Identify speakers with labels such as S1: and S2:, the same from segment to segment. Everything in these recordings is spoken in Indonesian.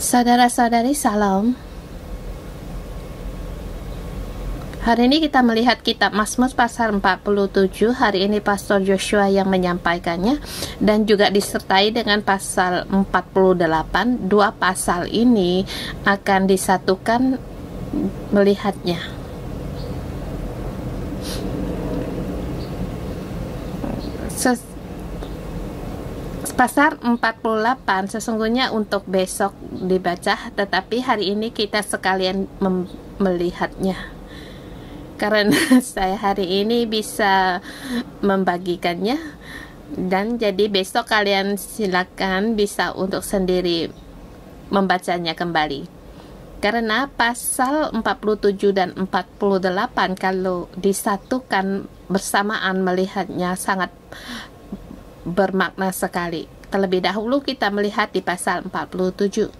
S1: Saudara-saudari, salam. Hari ini kita melihat kitab Mazmur pasal 47. Hari ini Pastor Joshua yang menyampaikannya dan juga disertai dengan pasal 48. Dua pasal ini akan disatukan melihatnya. Pasal 48 sesungguhnya untuk besok dibaca, tetapi hari ini kita sekalian melihatnya. Karena saya hari ini bisa membagikannya, dan jadi besok kalian silakan bisa untuk sendiri membacanya kembali. Karena pasal 47 dan 48 kalau disatukan bersamaan melihatnya sangat bermakna sekali. Terlebih dahulu kita melihat di pasal 47.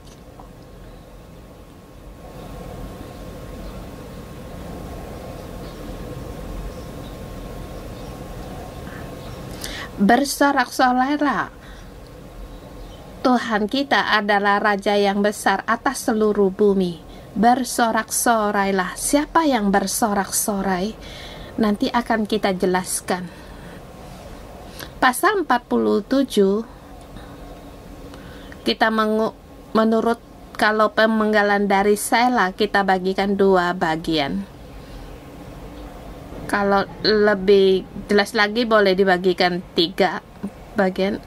S1: Bersorak-sorailah, Tuhan kita adalah Raja yang besar atas seluruh bumi. Bersorak-sorailah. Siapa yang bersorak-sorai? Nanti akan kita jelaskan. Pasal 47 kita menurut kalau pemenggalan dari Sela kita bagikan dua bagian. Kalau lebih jelas lagi boleh dibagikan 3 bagian.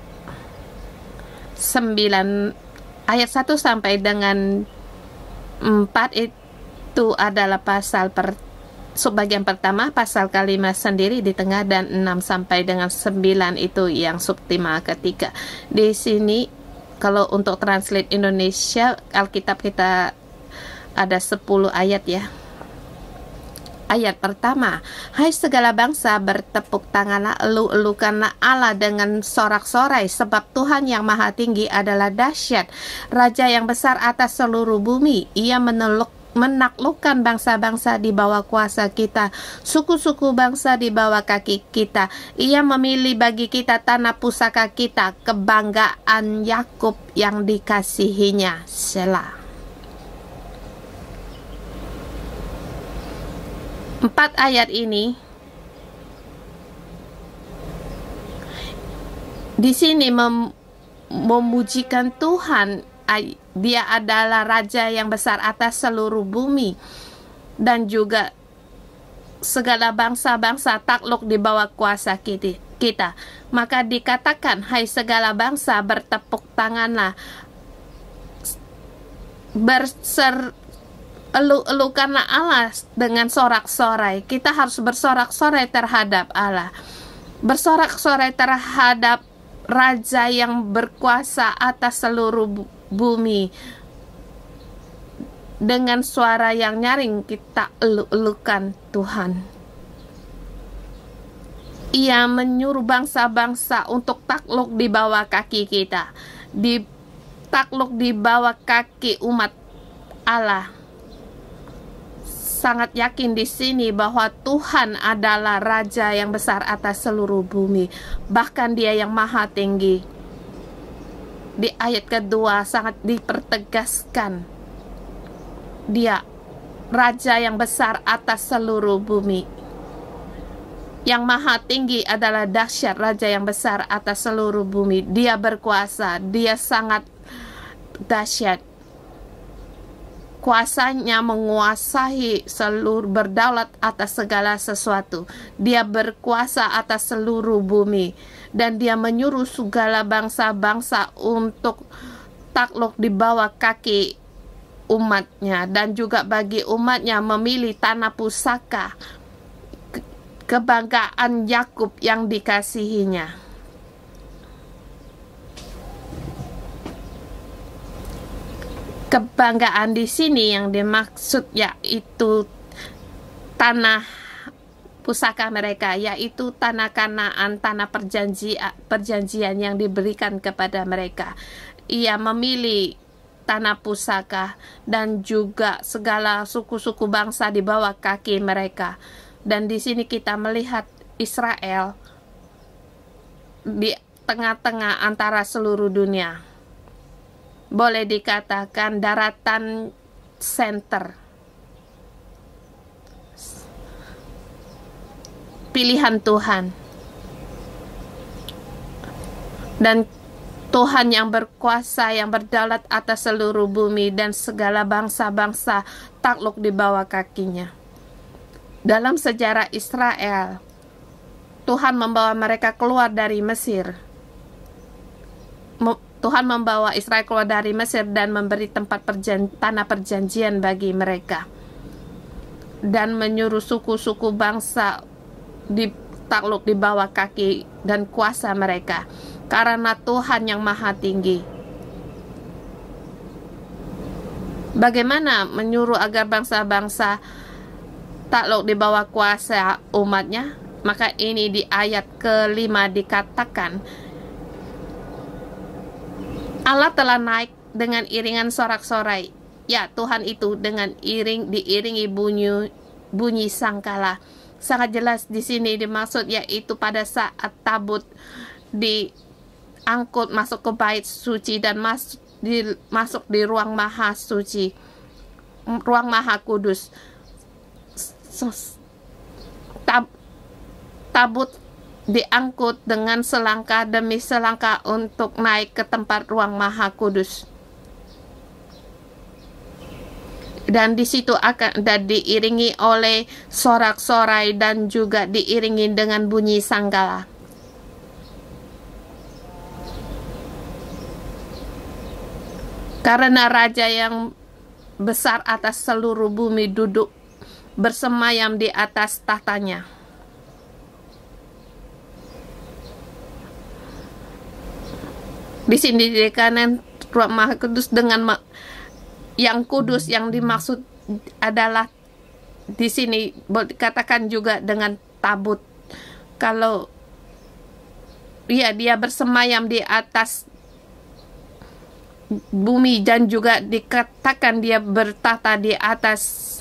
S1: 9 ayat 1 sampai dengan 4 itu adalah pasal subbagian pertama, pasal kalimat sendiri di tengah, dan 6 sampai dengan 9 itu yang subtema ketiga. Di sini kalau untuk translate Indonesia Alkitab kita ada 10 ayat ya. Ayat pertama, hai segala bangsa, bertepuk tanganlah, elu-elukanlah Allah dengan sorak-sorai, sebab Tuhan yang maha tinggi adalah dahsyat, Raja yang besar atas seluruh bumi. Ia menaklukkan bangsa-bangsa di bawah kuasa kita, suku-suku bangsa di bawah kaki kita. Ia memilih bagi kita tanah pusaka kita, kebanggaan Yakub yang dikasihinya. Selah. 4 ayat ini di sini memujikan Tuhan. Dia adalah Raja yang besar atas seluruh bumi, dan juga segala bangsa-bangsa takluk di bawah kuasa kita. Maka dikatakan, hai segala bangsa, bertepuk tanganlah, elu-elukanlah Allah dengan sorak-sorai. Kita harus bersorak-sorai terhadap Allah, bersorak-sorai terhadap Raja yang berkuasa atas seluruh bumi. Dengan suara yang nyaring kita elu-elukan Tuhan. Ia menyuruh bangsa-bangsa untuk takluk di bawah kaki kita, takluk di bawah kaki umat Allah. Sangat yakin di sini bahwa Tuhan adalah Raja yang besar atas seluruh bumi, bahkan Dia yang maha tinggi. Di ayat kedua sangat dipertegaskan, Dia Raja yang besar atas seluruh bumi. Yang maha tinggi adalah dahsyat, Raja yang besar atas seluruh bumi. Dia berkuasa, Dia sangat dahsyat. Kuasanya menguasai seluruh, berdaulat atas segala sesuatu. Dia berkuasa atas seluruh bumi, dan Dia menyuruh segala bangsa-bangsa untuk takluk di bawah kaki umatnya, dan juga bagi umatnya memilih tanah pusaka, kebanggaan Yakub yang dikasihinya. Kebanggaan di sini yang dimaksud yaitu tanah pusaka mereka, yaitu tanah Kanaan, tanah perjanjian yang diberikan kepada mereka. Ia memilih tanah pusaka dan juga segala suku-suku bangsa di bawah kaki mereka. Dan di sini kita melihat Israel di tengah-tengah antara seluruh dunia. boleh dikatakan daratan center, pilihan Tuhan. Dan Tuhan yang berkuasa, yang berdaulat atas seluruh bumi, dan segala bangsa-bangsa takluk di bawah kakinya. Dalam sejarah Israel, Tuhan membawa mereka keluar dari Mesir. Tuhan membawa Israel keluar dari Mesir dan memberi tempat tanah perjanjian bagi mereka. Dan menyuruh suku-suku bangsa ditakluk di bawah kaki dan kuasa mereka. Karena Tuhan yang Maha Tinggi. Bagaimana menyuruh agar bangsa-bangsa takluk di bawah kuasa umatnya? Maka ini di ayat ke-5 dikatakan, Allah telah naik dengan iringan sorak-sorai. Ya, Tuhan itu dengan diiringi bunyi sangkala. Sangat jelas di sini dimaksud yaitu pada saat tabut diangkut masuk ke bait suci dan masuk di ruang maha suci, ruang maha kudus. Tabut diangkut dengan selangkah demi selangkah untuk naik ke tempat ruang maha kudus. Dan di situ akan diiringi oleh sorak-sorai dan juga diiringi dengan bunyi sangkala. Karena raja yang besar atas seluruh bumi duduk bersemayam di atas tahtanya. Di sini dikatakan ruang maha kudus dengan yang kudus yang dimaksud adalah di sini dikatakan juga dengan tabut. Kalau dia bersemayam di atas bumi dan juga dikatakan dia bertata di atas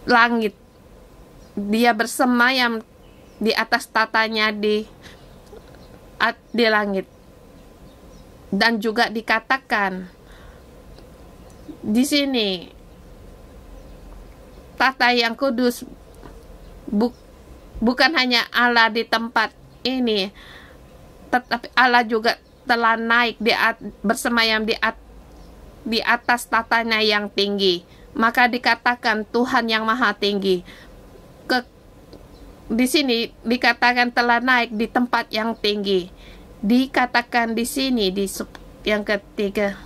S1: langit. Dia bersemayam di atas tatanya di langit. Dan juga dikatakan di sini tata yang kudus bukan hanya Allah di tempat ini, tetapi Allah juga telah naik bersemayam di atas tatanya yang tinggi. Maka dikatakan Tuhan yang Maha Tinggi. Di sini dikatakan telah naik di tempat yang tinggi. Dikatakan di sini di yang ketiga,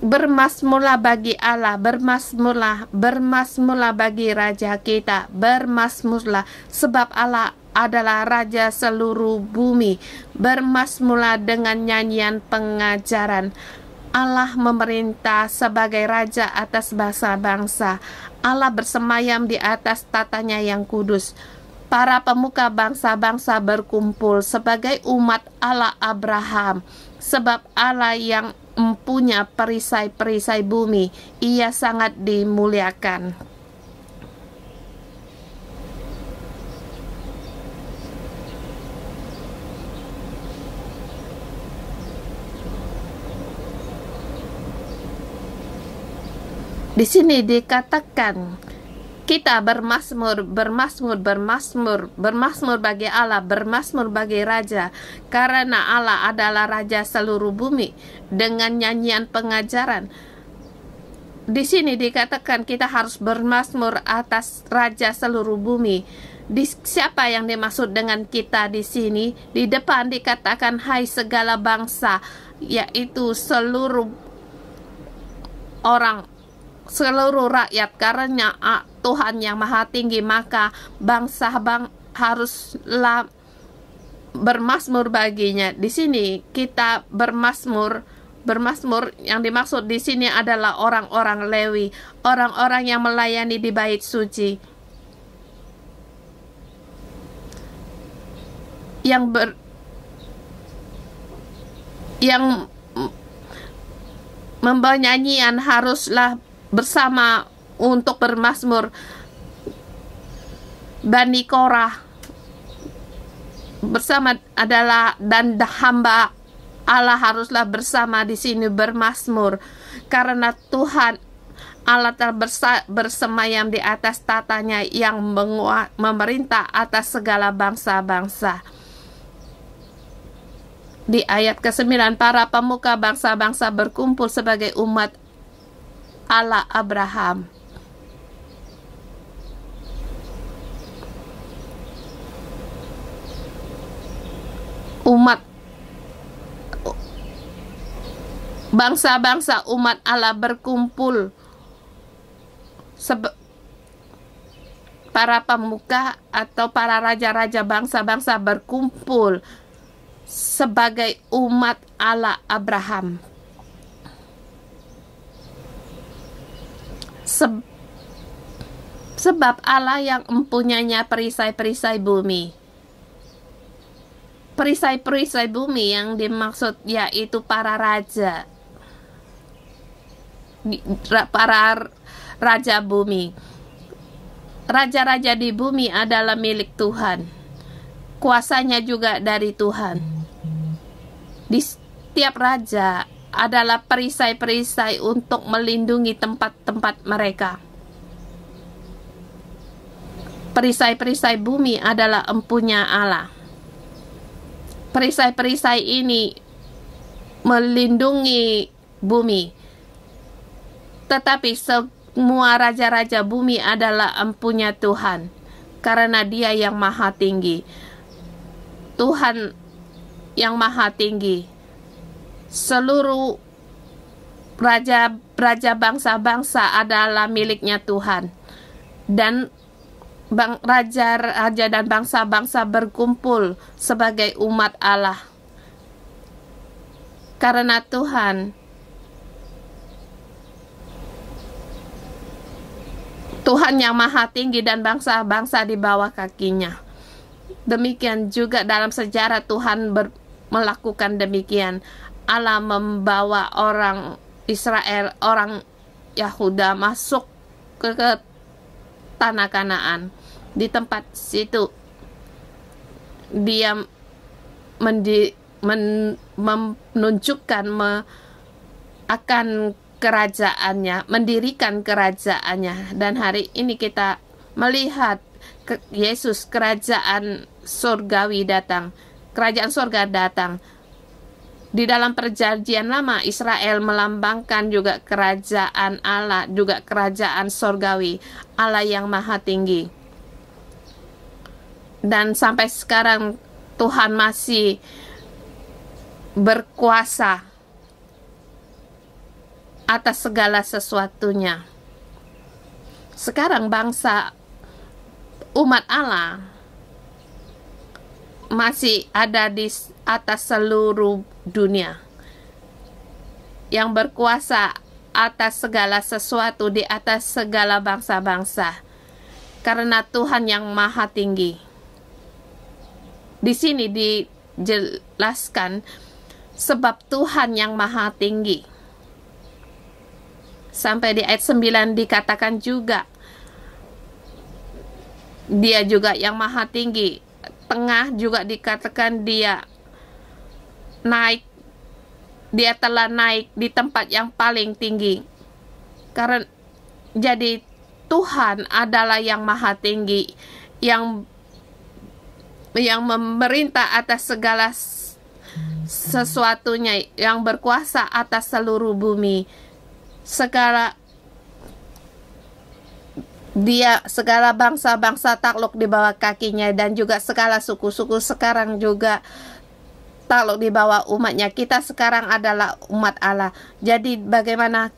S1: bermasmurlah bagi Allah, bermasmurlah bagi Raja kita, bermasmurlah sebab Allah adalah Raja seluruh bumi. Bermasmurlah dengan nyanyian pengajaran. Allah memerintah sebagai Raja atas bangsa-bangsa. Allah bersemayam di atas tatanya yang kudus. Para pemuka bangsa-bangsa berkumpul sebagai umat Allah Abraham. Sebab Allah yang mempunyai perisai-perisai bumi, Ia sangat dimuliakan. Di sini dikatakan kita bermasmur bagi Allah, bermasmur bagi Raja, karena Allah adalah Raja seluruh bumi dengan nyanyian pengajaran. Di sini dikatakan kita harus bermasmur atas Raja seluruh bumi. Siapa yang dimaksud dengan kita di sini? Di depan dikatakan hai segala bangsa, yaitu seluruh orang, seluruh rakyat, karena Tuhan yang Maha Tinggi, maka bangsa haruslah bermasmur baginya. Di sini kita bermasmur yang dimaksud di sini adalah orang-orang Lewi, orang-orang yang melayani di bait suci, yang membawa nyanyian haruslah bersama untuk bermasmur. Bani Korah bersama adalah dan hamba Allah haruslah bersama di sini bermazmur, karena Tuhan Allah telah bersemayam di atas tatanya yang memerintah atas segala bangsa-bangsa. Di ayat ke-9, para pemuka bangsa-bangsa berkumpul sebagai umat Allah Abraham. Bangsa-bangsa umat Allah berkumpul, para pemuka atau para raja-raja bangsa-bangsa berkumpul sebagai umat Allah Abraham. Sebab Allah yang mempunyai perisai-perisai bumi. Perisai-perisai bumi yang dimaksud yaitu para raja. Para raja bumi. Raja-raja di bumi adalah milik Tuhan. Kuasanya juga dari Tuhan. Di setiap raja adalah perisai-perisai untuk melindungi tempat-tempat mereka. Perisai-perisai bumi adalah empunya Allah. Perisai-perisai ini melindungi bumi. Tetapi semua raja-raja bumi adalah empunya Tuhan, karena Dia yang maha tinggi. Tuhan yang maha tinggi. Seluruh raja bangsa-bangsa adalah miliknya Tuhan. Dan raja-raja dan bangsa-bangsa berkumpul sebagai umat Allah. Karena Tuhan yang maha tinggi dan bangsa-bangsa di bawah kakinya. Demikian juga dalam sejarah Tuhan melakukan demikian. Allah membawa orang Israel, orang Yahuda masuk ke tanah Kanaan. Di tempat situ Dia menunjukkan akan kerajaannya, mendirikan kerajaannya. Dan hari ini kita melihat Yesus, kerajaan surgawi datang, kerajaan surga datang. Di dalam perjanjian lama, Israel melambangkan juga kerajaan Allah, juga kerajaan surgawi, Allah yang maha tinggi. Dan sampai sekarang Tuhan masih berkuasa atas segala sesuatunya. Sekarang bangsa umat Allah masih ada di atas seluruh dunia, yang berkuasa atas segala sesuatu, di atas segala bangsa-bangsa, karena Tuhan yang maha tinggi. Di sini dijelaskan sebab Tuhan yang maha tinggi. Sampai di ayat 9 dikatakan juga Dia juga yang maha tinggi. Tengah juga dikatakan Dia naik, Dia telah naik di tempat yang paling tinggi. Karena jadi Tuhan adalah yang maha tinggi, yang memerintah atas segala sesuatunya, yang berkuasa atas seluruh bumi. Segala bangsa-bangsa takluk di bawah kakinya, dan juga segala suku-suku sekarang juga takluk di bawah umatnya. Kita sekarang adalah umat Allah. Jadi bagaimana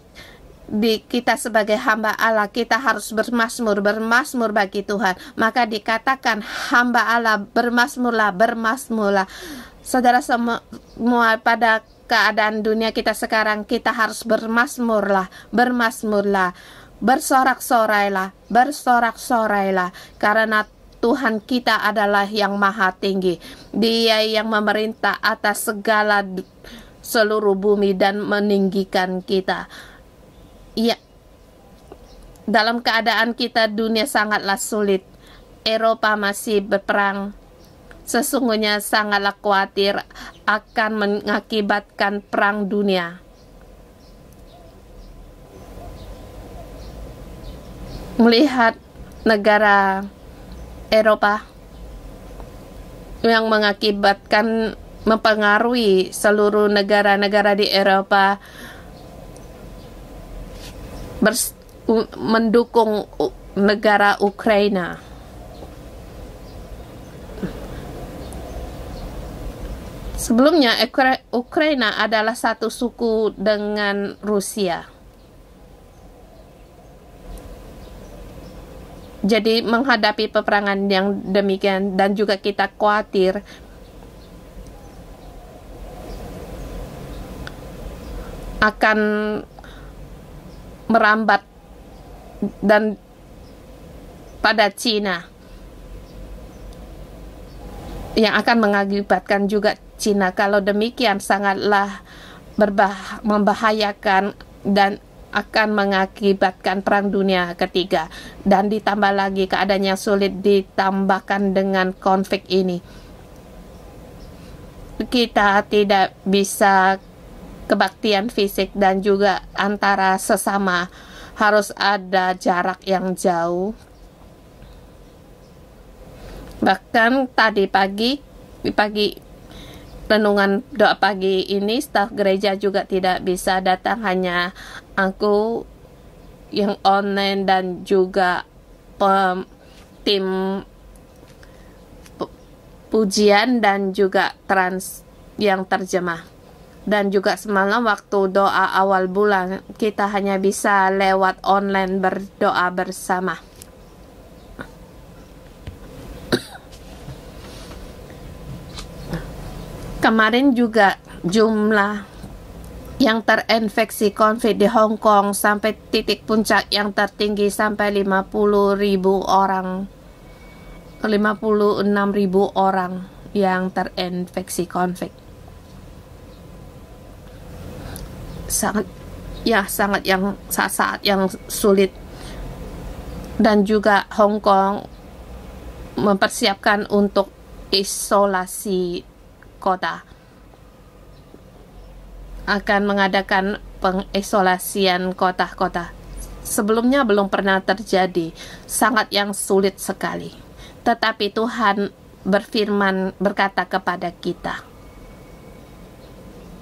S1: kita sebagai hamba Allah, kita harus bermazmur bagi Tuhan. Maka dikatakan hamba Allah, bermazmurlah. Saudara semua, pada keadaan dunia kita sekarang, kita harus bermazmurlah, bersorak-sorailah, karena Tuhan kita adalah yang maha tinggi. Dia yang memerintah atas segala seluruh bumi dan meninggikan kita. Ya, dalam keadaan kita dunia sangatlah sulit. Eropa masih berperang sesungguhnya sangatlah khawatir akan mengakibatkan perang dunia. Melihat negara Eropa yang mengakibatkan mempengaruhi seluruh negara-negara di Eropa mendukung negara Ukraina. Sebelumnya Ukraina adalah satu suku dengan Rusia. Jadi menghadapi peperangan yang demikian, dan juga kita khawatir akan merambat dan pada Cina, yang akan mengakibatkan juga Cina. Kalau demikian sangatlah membahayakan dan akan mengakibatkan perang dunia ketiga, dan ditambah lagi keadaan yang sulit ditambahkan dengan konflik ini. Kita tidak bisa kebaktian fisik, dan juga antara sesama harus ada jarak yang jauh. Bahkan tadi pagi renungan doa pagi ini, staf gereja juga tidak bisa datang, hanya aku yang online dan juga tim pujian dan juga yang terjemah. Dan juga semalam waktu doa awal bulan, kita hanya bisa lewat online berdoa bersama. Kemarin juga jumlah yang terinfeksi COVID di Hong Kong sampai titik puncak yang tertinggi sampai 50.000 orang. 56.000 orang yang terinfeksi COVID. Sangat saat yang sulit, dan juga Hong Kong mempersiapkan untuk isolasi kota, akan mengadakan pengisolasian kota-kota. Sebelumnya belum pernah terjadi, sangat yang sulit sekali. Tetapi Tuhan berfirman, berkata kepada kita,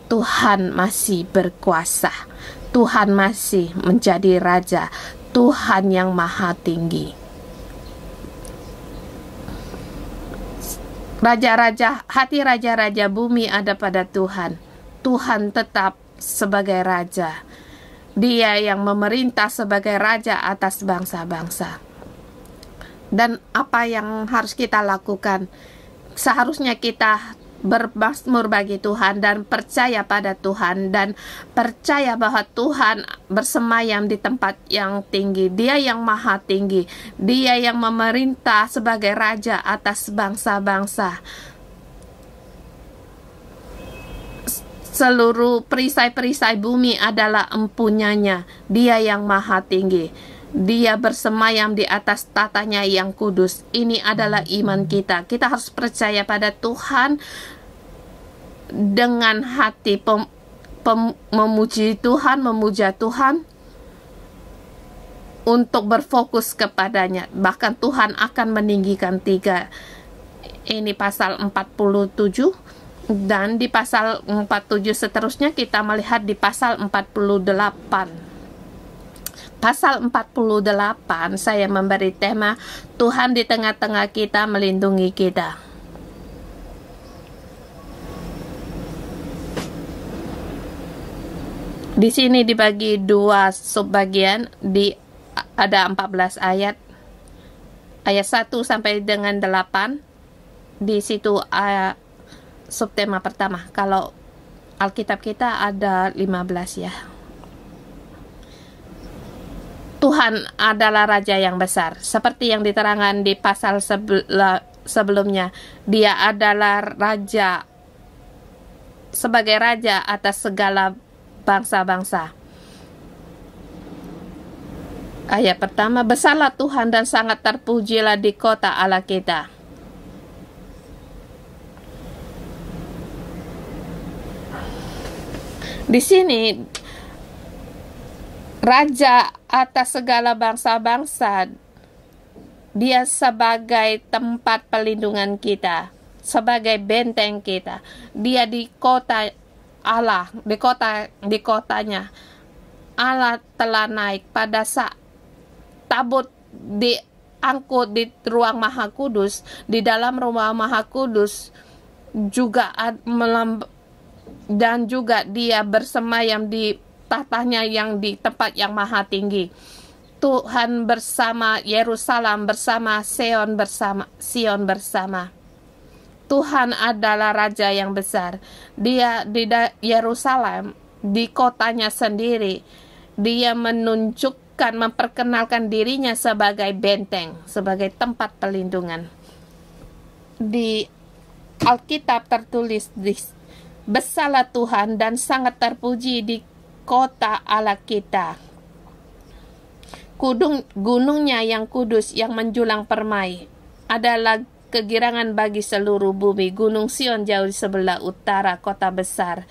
S1: Tuhan masih berkuasa, Tuhan masih menjadi Raja, Tuhan yang Maha Tinggi. Hati raja-raja bumi ada pada Tuhan. Tuhan tetap sebagai Raja. Dia yang memerintah sebagai Raja atas bangsa-bangsa. Dan apa yang harus kita lakukan? Seharusnya kita bermazmur bagi Tuhan dan percaya pada Tuhan, dan percaya bahwa Tuhan bersemayam di tempat yang tinggi. Dia yang Maha Tinggi, Dia yang memerintah sebagai Raja atas bangsa-bangsa. Seluruh perisai-perisai bumi adalah empunyanya. Dia yang Maha Tinggi, Dia bersemayam di atas tatanya yang kudus. Ini adalah iman kita. Kita harus percaya pada Tuhan dengan hati memuji Tuhan, memuja Tuhan, untuk berfokus kepadanya. Bahkan Tuhan akan meninggikan 3. Ini pasal 47, dan di pasal 47 seterusnya kita melihat di pasal 48. Pasal 48 saya memberi tema Tuhan di tengah-tengah kita melindungi kita. Di sini dibagi 2 subbagian, ada 14 ayat. Ayat 1 sampai dengan 8. Di situ subtema pertama. Kalau Alkitab kita ada 15 ya. Tuhan adalah Raja yang besar. Seperti yang diterangkan di pasal sebelumnya. Dia adalah Raja, sebagai Raja atas segala bangsa-bangsa. Ayat pertama, besarlah Tuhan dan sangat terpujilah di kota Allah kita. Di sini raja atas segala bangsa-bangsa, dia sebagai tempat pelindungan kita, sebagai benteng kita. Dia di kota Allah, di kotanya Allah telah naik pada saat tabut diangkut di ruang Maha Kudus. Di dalam ruang Maha Kudus juga dan juga dia bersemayam di tahtanya yang di tempat yang maha tinggi. Tuhan bersama Yerusalem, bersama Sion bersama. Tuhan adalah Raja yang besar. Dia di Yerusalem, di kotanya sendiri, dia memperkenalkan dirinya sebagai benteng, sebagai tempat pelindungan. Di Alkitab tertulis, besarlah Tuhan dan sangat terpuji di kota Allah kita. Gunungnya yang kudus yang menjulang permai adalah kegirangan bagi seluruh bumi. Gunung Sion jauh di sebelah utara, kota besar,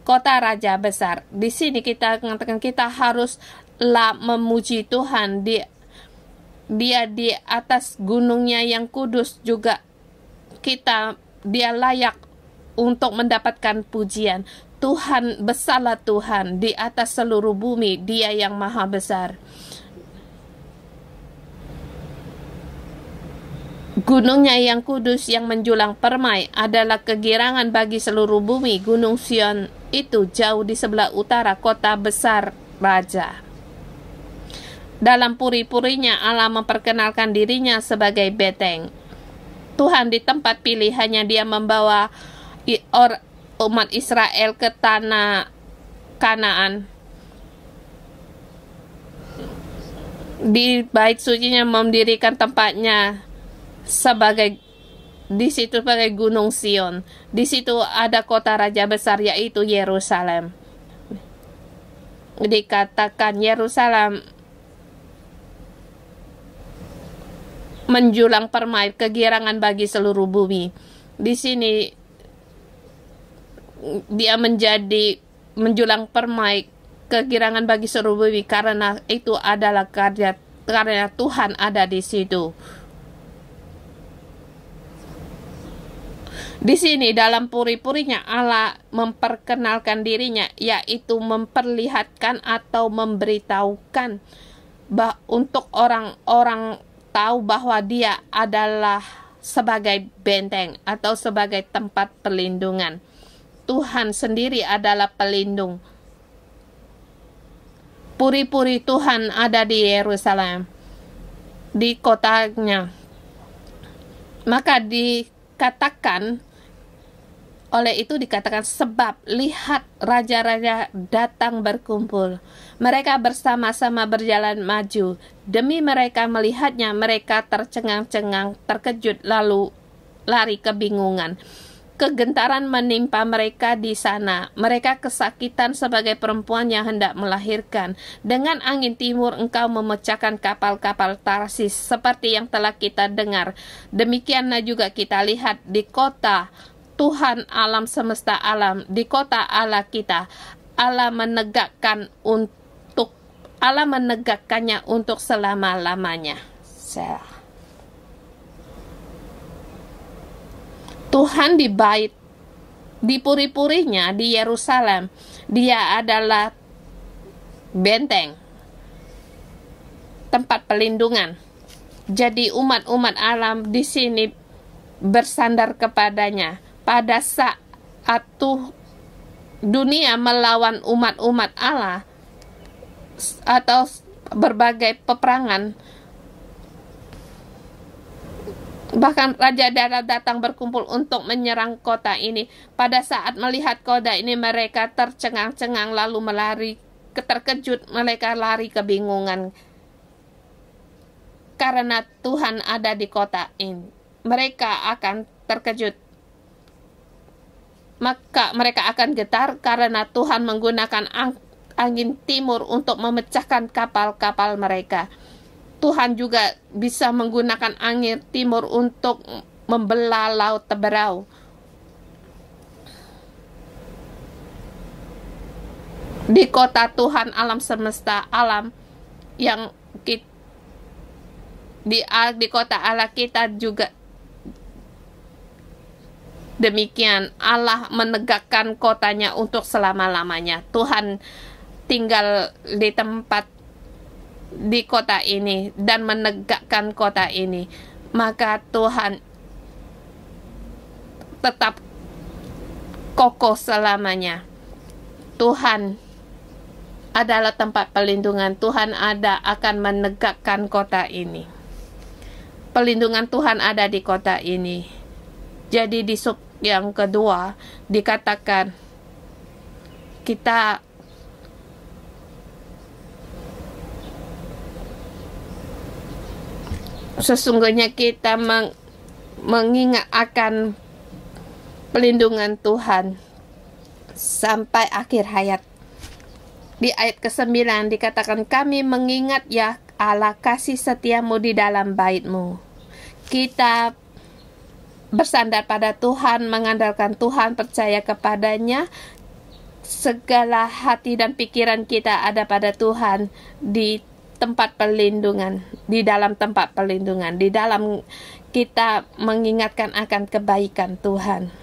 S1: kota raja besar. Di sini kita mengatakan kita haruslah memuji Tuhan. Dia di atas gunungnya yang kudus juga dia layak untuk mendapatkan pujian. Tuhan, besarlah Tuhan di atas seluruh bumi, Dia yang maha besar. Gunungnya yang kudus yang menjulang permai adalah kegirangan bagi seluruh bumi. Gunung Sion itu jauh di sebelah utara, kota besar raja. Dalam puri-purinya Allah memperkenalkan dirinya sebagai benteng. Tuhan di tempat pilihannya dia membawa umat Israel ke tanah Kanaan. Di bait sucinya mendirikan tempatnya di situ sebagai Gunung Sion. Di situ ada kota raja besar yaitu Yerusalem. Dikatakan Yerusalem menjulang permai, kegirangan bagi seluruh bumi. Di sini dia menjadi menjulang permai, kegirangan bagi seluruh bumi, karena itu adalah karena Tuhan ada di situ. Di sini dalam puri-purinya Allah memperkenalkan dirinya, yaitu memperlihatkan atau memberitahukan untuk orang-orang tahu bahwa dia adalah sebagai benteng atau sebagai tempat perlindungan. Tuhan sendiri adalah pelindung. Puri-puri Tuhan ada di Yerusalem, di kotanya. Maka dikatakan sebab lihat raja-raja datang berkumpul. Mereka bersama-sama berjalan maju. Demi mereka melihatnya, mereka tercengang-cengang, terkejut, lalu lari kebingungan. Kegentaran menimpa mereka di sana. Mereka kesakitan sebagai perempuan yang hendak melahirkan. Dengan angin timur engkau memecahkan kapal-kapal Tarsis seperti yang telah kita dengar. Demikianlah juga kita lihat di kota Tuhan alam semesta alam, di kota Allah kita. Allah menegakkannya untuk selama-lamanya. Tuhan di puri-purinya di Yerusalem, dia adalah benteng, tempat pelindungan. Jadi umat-umat alam di sini bersandar kepadanya. Pada saat dunia melawan umat-umat Allah atau berbagai peperangan, bahkan Raja Darat datang berkumpul untuk menyerang kota ini. Pada saat melihat kota ini, mereka tercengang-cengang lalu terkejut, mereka lari kebingungan. Karena Tuhan ada di kota ini, mereka akan terkejut. Maka mereka akan getar karena Tuhan menggunakan angin timur untuk memecahkan kapal-kapal mereka. Tuhan juga bisa menggunakan angin timur untuk membelah laut Teberau. di kota Tuhan alam semesta alam yang di kota Allah kita juga demikian. Allah menegakkan kotanya untuk selama-lamanya. Tuhan tinggal di kota ini dan menegakkan kota ini. Maka Tuhan tetap kokoh selamanya. Tuhan adalah tempat perlindungan. Tuhan akan menegakkan kota ini. Perlindungan Tuhan ada di kota ini. Jadi di sub yang kedua dikatakan kita sesungguhnya kita mengingat akan perlindungan Tuhan sampai akhir hayat. Di ayat ke-9 dikatakan, kami mengingat ya Allah kasih setiamu di dalam bait-Mu. Kita bersandar pada Tuhan, mengandalkan Tuhan, percaya kepadanya. Segala hati dan pikiran kita ada pada Tuhan di tempat perlindungan, di dalam tempat perlindungan, di dalam kita mengingatkan akan kebaikan Tuhan.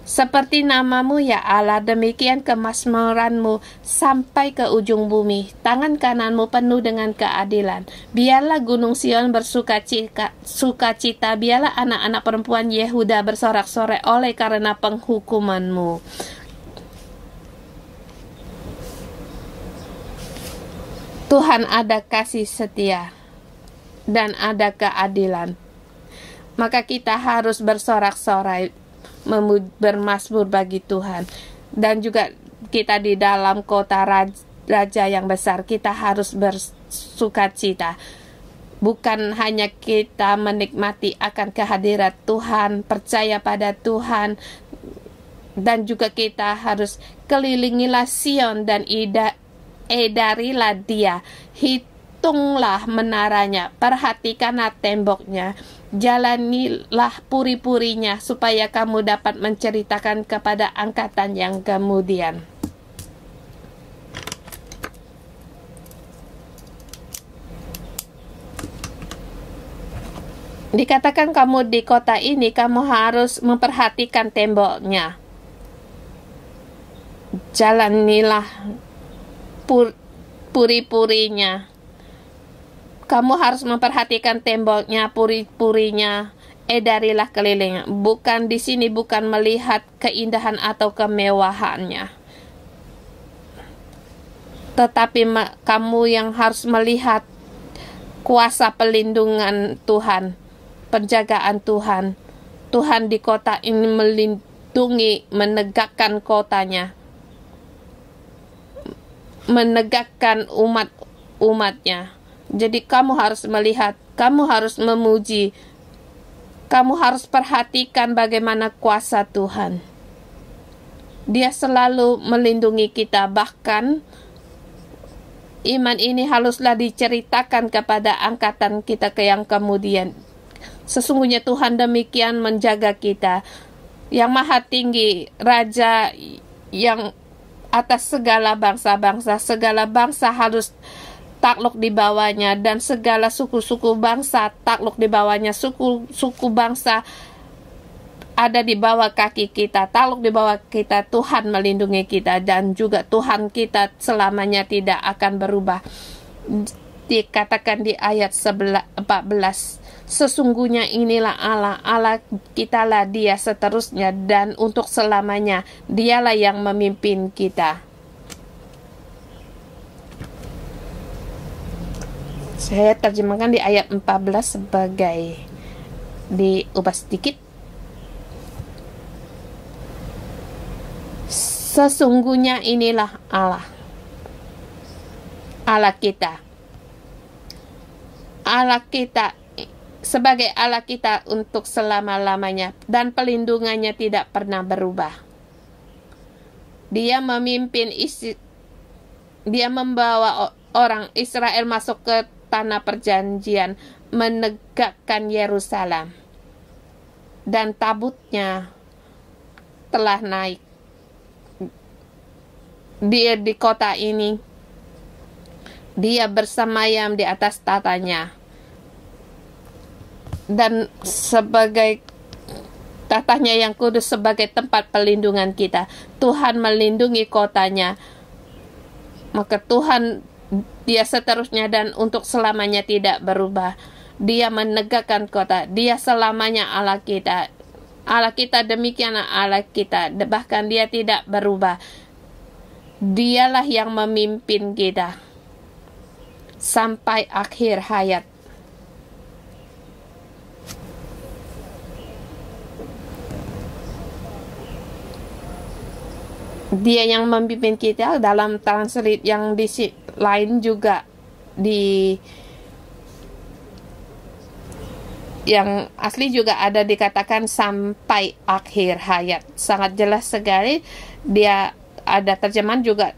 S1: Seperti namamu ya Allah, demikian kemakmuranmu sampai ke ujung bumi. Tangan kananmu penuh dengan keadilan. Biarlah gunung Sion bersukacita, biarlah anak-anak perempuan Yehuda bersorak-sorai oleh karena penghukumanmu. Tuhan ada kasih setia dan ada keadilan. Maka kita harus bersorak-sorai, bermazmur bagi Tuhan. Dan juga kita di dalam kota raja yang besar, kita harus bersukacita. Bukan hanya kita menikmati akan kehadiran Tuhan, percaya pada Tuhan, dan juga kita harus kelilingilah Sion dan edarilah dia. Hitunglah menaranya, perhatikanlah temboknya, jalanilah puri-purinya, supaya kamu dapat menceritakan kepada angkatan yang kemudian. Dikatakan kamu di kota ini, kamu harus memperhatikan temboknya. Jalanilah puri-purinya. Kamu harus memperhatikan temboknya, puri-purinya, edarilah kelilingnya. Bukan di sini, bukan melihat keindahan atau kemewahannya, tetapi kamu yang harus melihat kuasa pelindungan Tuhan, penjagaan Tuhan. Tuhan di kota ini melindungi, menegakkan kotanya, menegakkan umatnya. Jadi kamu harus melihat, kamu harus memuji, kamu harus perhatikan bagaimana kuasa Tuhan. Dia selalu melindungi kita. Bahkan iman ini haruslah diceritakan kepada angkatan kita yang kemudian. Sesungguhnya Tuhan demikian menjaga kita. Yang Maha Tinggi, Raja yang atas segala bangsa harus takluk di bawahnya, dan segala suku-suku bangsa takluk di bawahnya. Suku bangsa ada di bawah kaki kita, takluk di bawah kita. Tuhan melindungi kita, dan juga Tuhan kita selamanya tidak akan berubah. Dikatakan di ayat 14, sesungguhnya inilah Allah kita lah dia seterusnya dan untuk selamanya. Dialah yang memimpin kita. Saya terjemahkan di ayat 14 sebagai diubah sedikit. Sesungguhnya inilah Allah kita. Allah kita sebagai Allah kita untuk selama-lamanya, dan pelindungannya tidak pernah berubah. Dia membawa orang Israel masuk ke tanah perjanjian, menegakkan Yerusalem, dan tabutnya telah naik Dia di kota ini, dia bersemayam di atas tatanya. Dan sebagai tatanya yang kudus sebagai tempat pelindungan kita, Tuhan melindungi kotanya. Maka Tuhan, dia seterusnya dan untuk selamanya tidak berubah. Dia menegakkan kota. Dia selamanya Allah kita. Allah kita demikianlah Allah kita. Bahkan dia tidak berubah. Dialah yang memimpin kita sampai akhir hayat. Dia yang memimpin kita. Dalam translate yang di lain juga, di yang asli juga ada dikatakan sampai akhir hayat. Sangat jelas sekali. Dia ada terjemahan juga,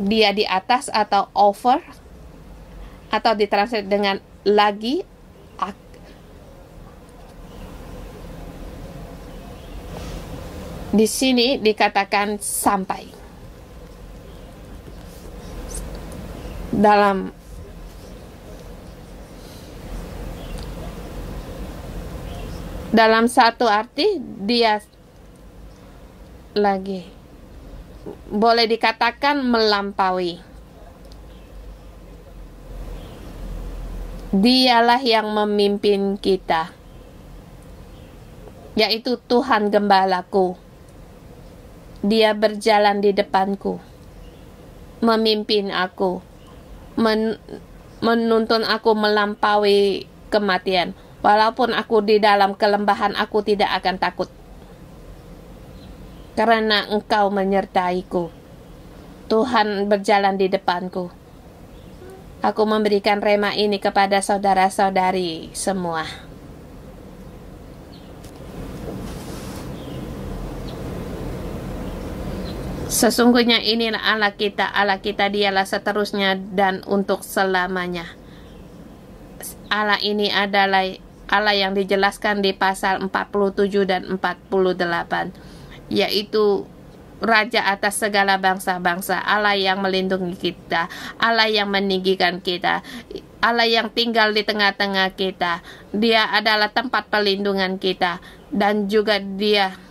S1: dia di atas atau over, atau ditranslate dengan lagi. Di sini dikatakan sampai. Dalam satu arti dia lagi, boleh dikatakan melampaui. Dialah yang memimpin kita, yaitu Tuhan Gembalaku. Dia berjalan di depanku, memimpin aku, menuntun aku melampaui kematian. Walaupun aku di dalam kelembahan, aku tidak akan takut, karena Engkau menyertaiku. Tuhan berjalan di depanku. Aku memberikan rema ini kepada saudara-saudari semua. Sesungguhnya inilah Allah kita dialah seterusnya dan untuk selamanya. Allah ini adalah Allah yang dijelaskan di pasal 47 dan 48, yaitu Raja atas segala bangsa-bangsa, Allah yang melindungi kita, Allah yang meninggikan kita, Allah yang tinggal di tengah-tengah kita. Dia adalah tempat pelindungan kita, dan juga Dia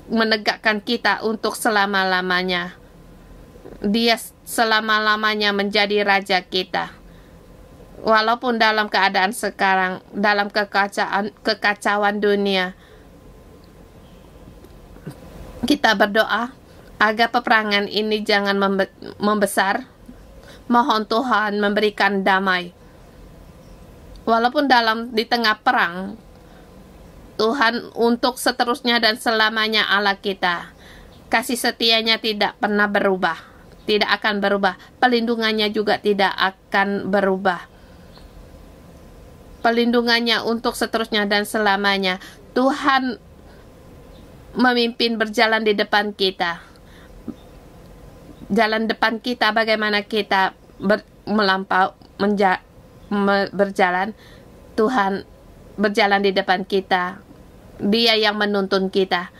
S1: menegakkan kita untuk selama-lamanya. Dia selama-lamanya menjadi Raja kita. Walaupun dalam keadaan sekarang, dalam kekacauan dunia, kita berdoa agar peperangan ini jangan membesar. Mohon Tuhan memberikan damai. Walaupun di tengah perang, Tuhan untuk seterusnya dan selamanya Allah kita. Kasih setianya tidak pernah berubah, tidak akan berubah. Pelindungannya juga tidak akan berubah. Pelindungannya untuk seterusnya dan selamanya. Tuhan memimpin berjalan di depan kita. Jalan depan kita, bagaimana kita berjalan. Tuhan berjalan di depan kita. Dia yang menuntun kita.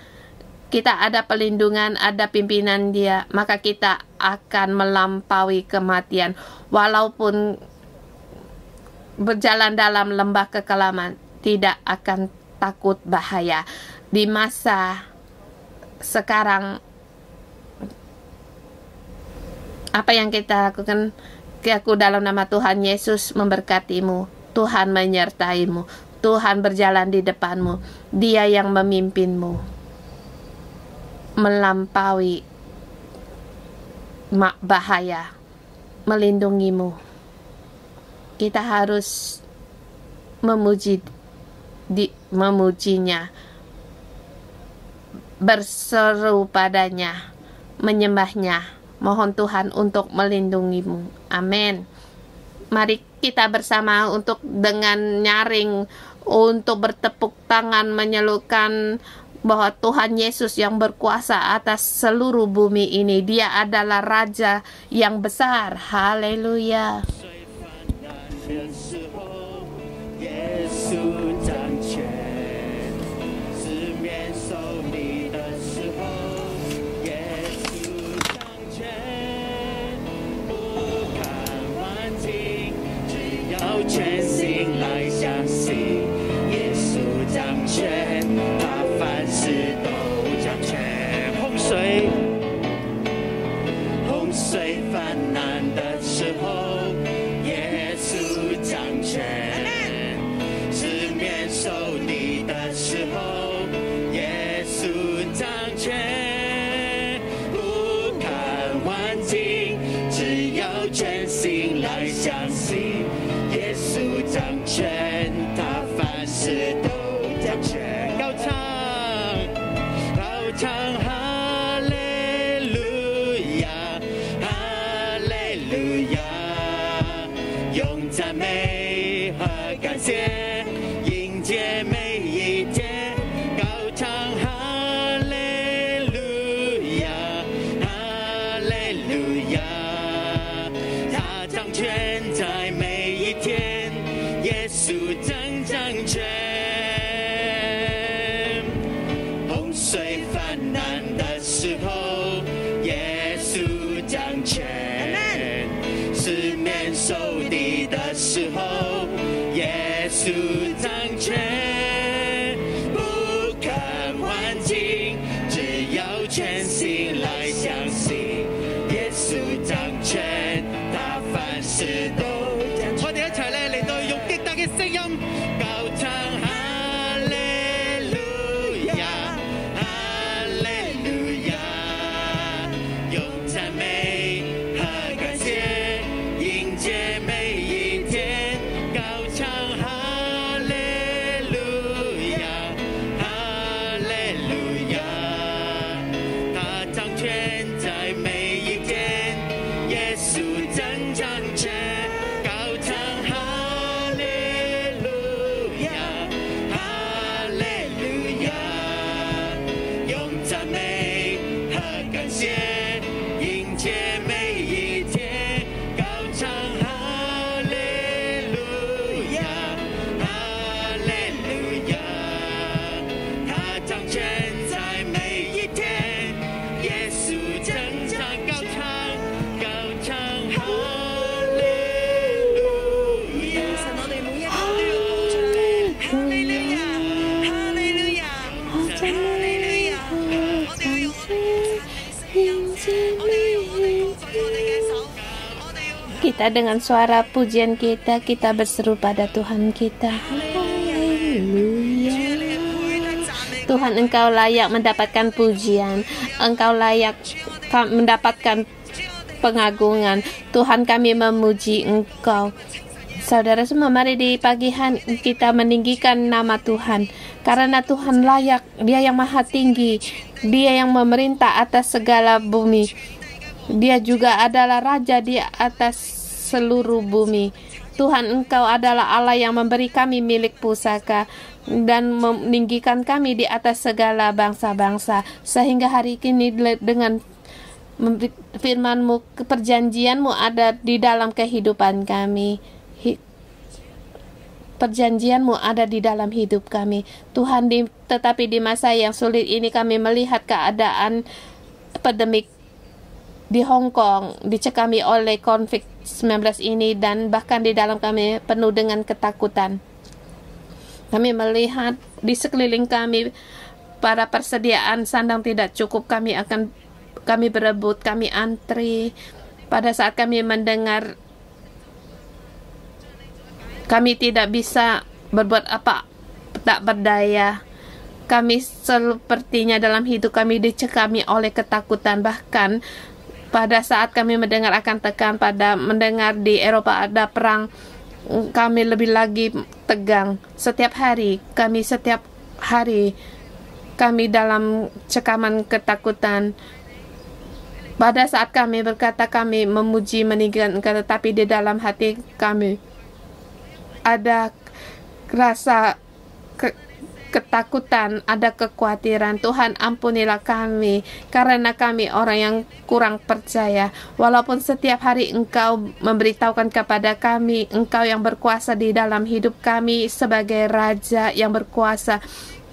S1: Kita ada pelindungan, ada pimpinan Dia, maka kita akan melampaui kematian. Walaupun berjalan dalam lembah kekelaman, tidak akan takut bahaya. Di masa sekarang, apa yang kita lakukan? Aku dalam nama Tuhan Yesus memberkatimu. Tuhan menyertaimu. Tuhan berjalan di depanmu. Dia yang memimpinmu melampaui bahaya, melindungimu. Kita harus memujinya, berseru padanya, menyembahnya. Mohon Tuhan untuk melindungimu. Amin. Mari kita bersama untuk dengan nyaring, untuk bertepuk tangan menyelukan bahwa Tuhan Yesus yang berkuasa atas seluruh bumi ini, Dia adalah Raja yang besar. Haleluya.
S2: 全心来相信，耶稣掌权，他凡事都掌权。洪水泛滥的时候，耶稣掌权；四面受敌的时候，耶稣掌权。不看环境，只要全心来相信，耶稣掌权，他凡事都掌权。高唱，高唱，哈利路亚，哈利路亚，用赞美和感谢迎接每一天。高唱，哈利路亚，哈利路亚，他掌权在每一天，耶稣正掌权。洪水泛滥的时候，耶稣掌权；四面受敌的时候，耶稣掌权。不看环境，只要全心来相信，耶穌掌權，他凡事都掌權。我哋一齊咧嚟到用極大嘅聲音高唱哈利路亞，哈利路亞，用讚美和感謝迎接每一天。高唱哈利路亞，哈利路亞，他掌權在每一天，耶穌正掌權。高唱哈利路亞，哈利路亞，用讚美和感謝迎接每一天。高唱哈利路亞，哈利路亞，他掌權在每一天，耶穌正掌。高唱，高唱哈利路亞。
S3: 神，我哋每一個都要高唱哈利路亞，哈利路亞，哈利路亞。我哋要用我哋嘅聲音，我哋要用我哋高舉我哋嘅手，我哋要
S1: Kita dengan suara pujian kita berseru pada Tuhan kita. Haleluya.
S3: 主，你係配得讚美。
S1: Tuhan, Engkau layak mendapatkan pujian. Engkau layak mendapatkan pengagungan. Tuhan, kami memuji Engkau. Saudara semua, mari di pagi hari kita meninggikan nama Tuhan. Karena Tuhan layak, Dia yang maha tinggi. Dia yang memerintah atas segala bumi. Dia juga adalah Raja di atas seluruh bumi. Tuhan, Engkau adalah Allah yang memberi kami milik pusaka dan meninggikan kami di atas segala bangsa-bangsa. Sehingga hari ini dengan firman-Mu, perjanjian-Mu ada di dalam kehidupan kami. Perjanjian-Mu ada di dalam hidup kami. Tuhan, tetapi di masa yang sulit ini kami melihat keadaan epidemik di Hong Kong dicekami oleh COVID-19 ini, dan bahkan di dalam kami penuh dengan ketakutan. Kami melihat di sekeliling kami para persediaan sandang tidak cukup. Kami berebut, kami antri. Pada saat kami mendengar kami tidak bisa berbuat apa, tak berdaya. Kami sepertinya dalam hidup kami dicekami oleh ketakutan. Bahkan pada saat kami mendengar akan mendengar di Eropa ada perang, kami lebih lagi tegang. Setiap hari kami dalam cekaman ketakutan. Pada saat kami berkata kami memuji meninggikan Engkau, tetapi di dalam hati kami ada rasa ketakutan, ada kekhawatiran. Tuhan, ampunilah kami karena kami orang yang kurang percaya. Walaupun setiap hari Engkau memberitahukan kepada kami Engkau yang berkuasa di dalam hidup kami sebagai Raja yang berkuasa,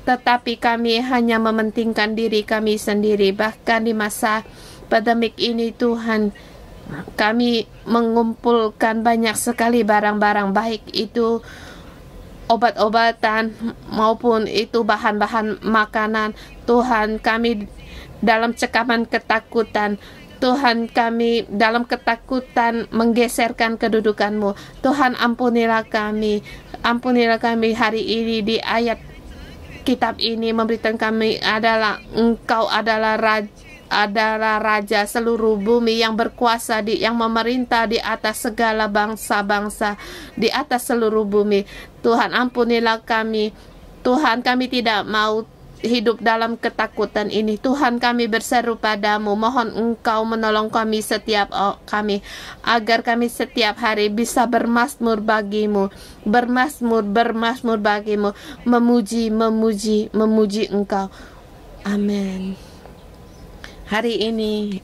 S1: tetapi kami hanya mementingkan diri kami sendiri. Bahkan di masa pandemik ini, Tuhan, kami mengumpulkan banyak sekali barang-barang, baik itu obat-obatan maupun itu bahan-bahan makanan. Tuhan, kami dalam cekaman ketakutan. Tuhan, kami dalam ketakutan menggeserkan kedudukan-Mu. Tuhan, ampunilah kami. Ampunilah kami hari ini. Di ayat kitab ini memberitakan kami adalah Engkau adalah Raja seluruh bumi yang berkuasa, yang memerintah di atas segala bangsa-bangsa, di atas seluruh bumi. Tuhan, ampunilah kami. Tuhan, kami tidak mau hidup dalam ketakutan ini. Tuhan, kami berseru padamu, mohon Engkau menolong kami setiap kami, agar kami setiap hari bisa bermazmur bagimu, bermazmur bagimu, memuji Engkau. Amin. Hari ini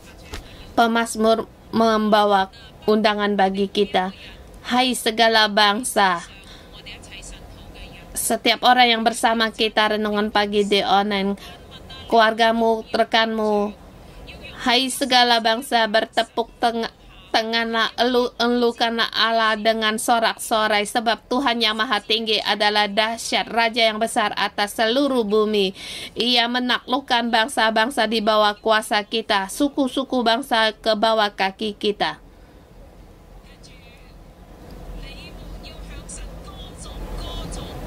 S1: pemazmur membawa undangan bagi kita. Hai segala bangsa, setiap orang yang bersama kita renungan pagi di online, keluargamu, rekanmu. Hai segala bangsa, bertepuk tanganlah, elukanlah Allah dengan sorak-sorai, sebab Tuhan yang maha tinggi adalah dahsyat, Raja yang besar atas seluruh bumi. Ia menaklukkan bangsa-bangsa di bawah kuasa kita, suku-suku bangsa ke bawah kaki kita.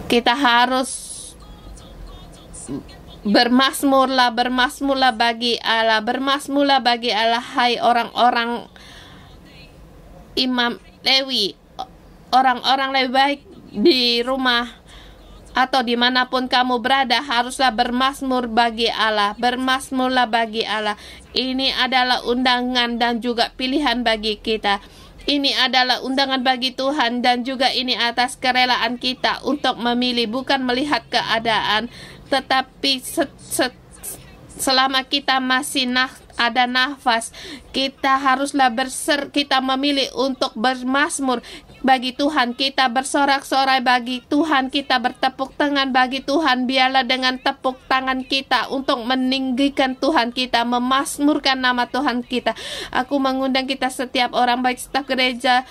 S1: Kita harus bermazmurlah bagi Allah, bermazmurlah bagi Allah, hai orang-orang imam Lewi, orang-orang Lewi, baik di rumah atau dimanapun kamu berada, haruslah bermazmur bagi Allah, bermazmurlah bagi Allah. Ini adalah undangan dan juga pilihan bagi kita. Ini adalah undangan bagi Tuhan, dan juga ini atas kerelaan kita untuk memilih, bukan melihat keadaan, tetapi selama kita masih ada nafas, kita haruslah kita memilih untuk bermazmur bagi Tuhan, kita bersorak-sorai bagi Tuhan, kita bertepuk tangan bagi Tuhan. Biarlah dengan tepuk tangan kita untuk meninggikan Tuhan kita, memazmurkan nama Tuhan kita. Aku mengundang kita setiap orang, baik staf gereja,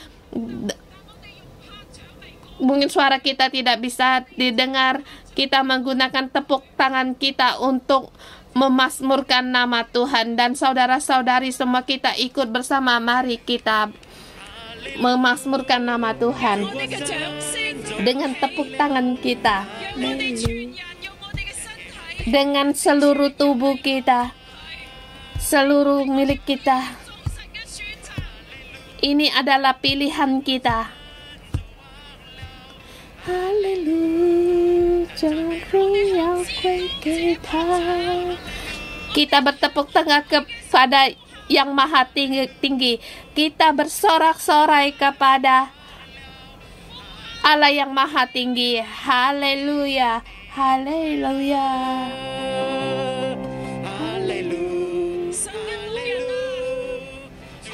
S1: mungkin suara kita tidak bisa didengar, kita menggunakan tepuk tangan kita untuk memazmurkan nama Tuhan. Dan saudara-saudari semua, kita ikut bersama, mari kita memazmurkan nama Tuhan dengan tepuk tangan kita, dengan seluruh tubuh kita, seluruh milik kita. Ini adalah pilihan kita. Haleluya, kita bertepuk tangan kepada yang maha tinggi. Kita bersorak-sorai kepada Allah yang maha tinggi. Haleluya, haleluya,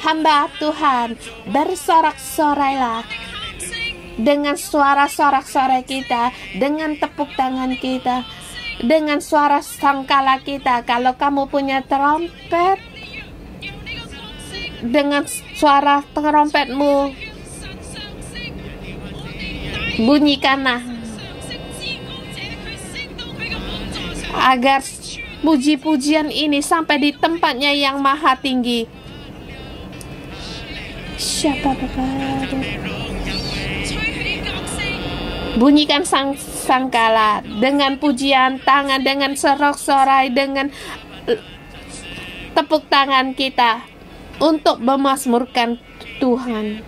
S1: hamba Tuhan, bersorak-sorailah dengan suara sorak-sorai kita, dengan tepuk tangan kita, dengan suara sangkala kita. Kalau kamu punya trompet, dengan suara trompetmu bunyikanlah, agar puji-pujian ini sampai di tempatnya yang maha tinggi. Bunyikan sangkala dengan pujian tangan, dengan sorak-sorai, dengan tepuk tangan kita untuk memazmurkan Tuhan.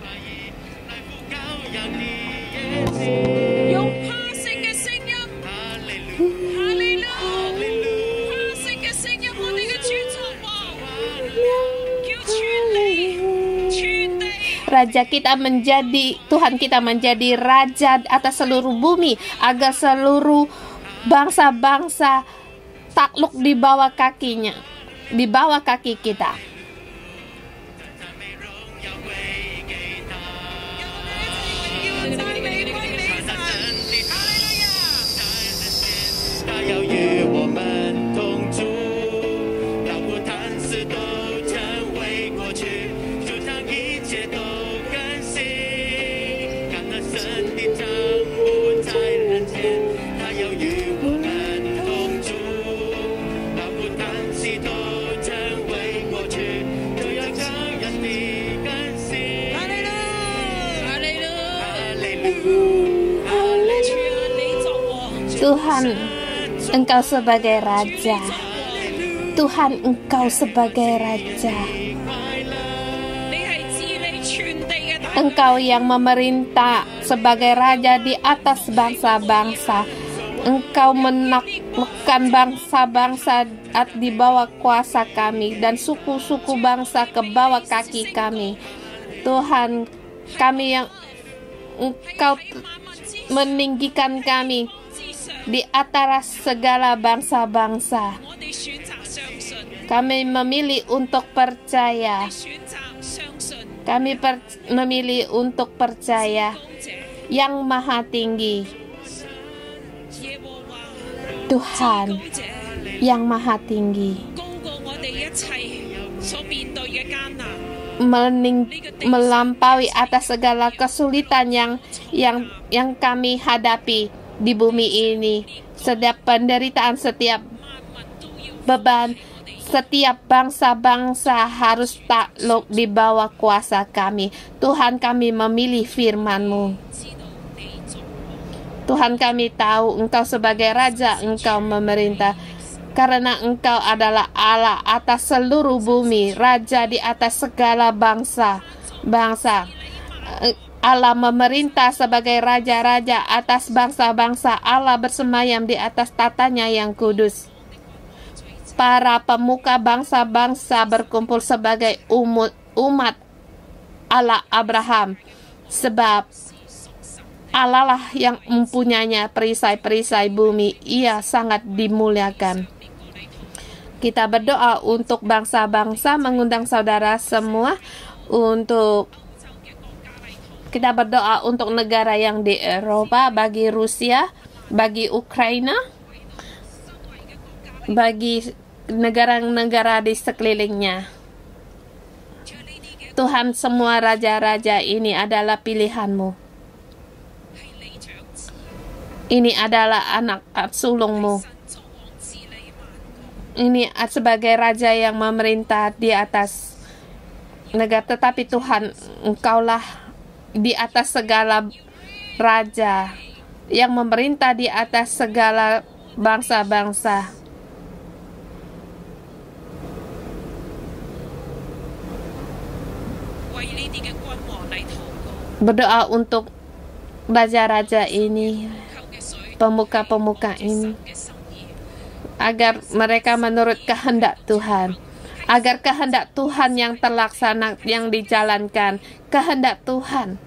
S1: Raja kita menjadi, Tuhan kita menjadi Raja atas seluruh bumi, agar seluruh bangsa-bangsa takluk di bawah kakinya, di bawah kaki kita. Tuhan, Engkau sebagai Raja. Tuhan, Engkau sebagai Raja. Engkau yang memerintah sebagai Raja di atas bangsa-bangsa. Engkau menaklukkan bangsa-bangsa di bawah kuasa kami, dan suku-suku bangsa ke bawah kaki kami. Tuhan, kami yang Engkau meninggikan kami di antara segala bangsa-bangsa. Kami memilih untuk percaya. Kami memilih untuk percaya yang Maha Tinggi. Tuhan yang Maha Tinggi melampaui atas segala kesulitan yang kami hadapi di bumi ini. Setiap penderitaan, setiap beban, setiap bangsa-bangsa harus takluk di bawah kuasa kami. Tuhan, kami memilih firman-Mu. Tuhan, kami tahu Engkau sebagai Raja, Engkau memerintah. Karena Engkau adalah Allah atas seluruh bumi, Raja di atas segala bangsa. Allah memerintah sebagai Raja-Raja atas bangsa-bangsa. Allah bersemayam di atas tatanya yang kudus. Para pemuka bangsa-bangsa berkumpul sebagai umat Allah Abraham. Sebab Allah lah yang mempunyai perisai-perisai bumi. Ia sangat dimuliakan. Kita berdoa untuk bangsa-bangsa, mengundang saudara semua untuk kita berdoa untuk negara yang di Eropa, bagi Rusia, bagi Ukraina, bagi negara-negara di sekelilingnya. Tuhan, semua raja-raja ini adalah pilihan-Mu. Ini adalah anak sulung-Mu. Ini sebagai Raja yang memerintah di atas negara. Tetapi Tuhan, Engkaulah di atas segala raja, yang memerintah di atas segala bangsa-bangsa. Berdoa untuk raja-raja ini, pemuka-pemuka ini, agar mereka menurut kehendak Tuhan, agar kehendak Tuhan yang terlaksana, yang dijalankan, kehendak Tuhan.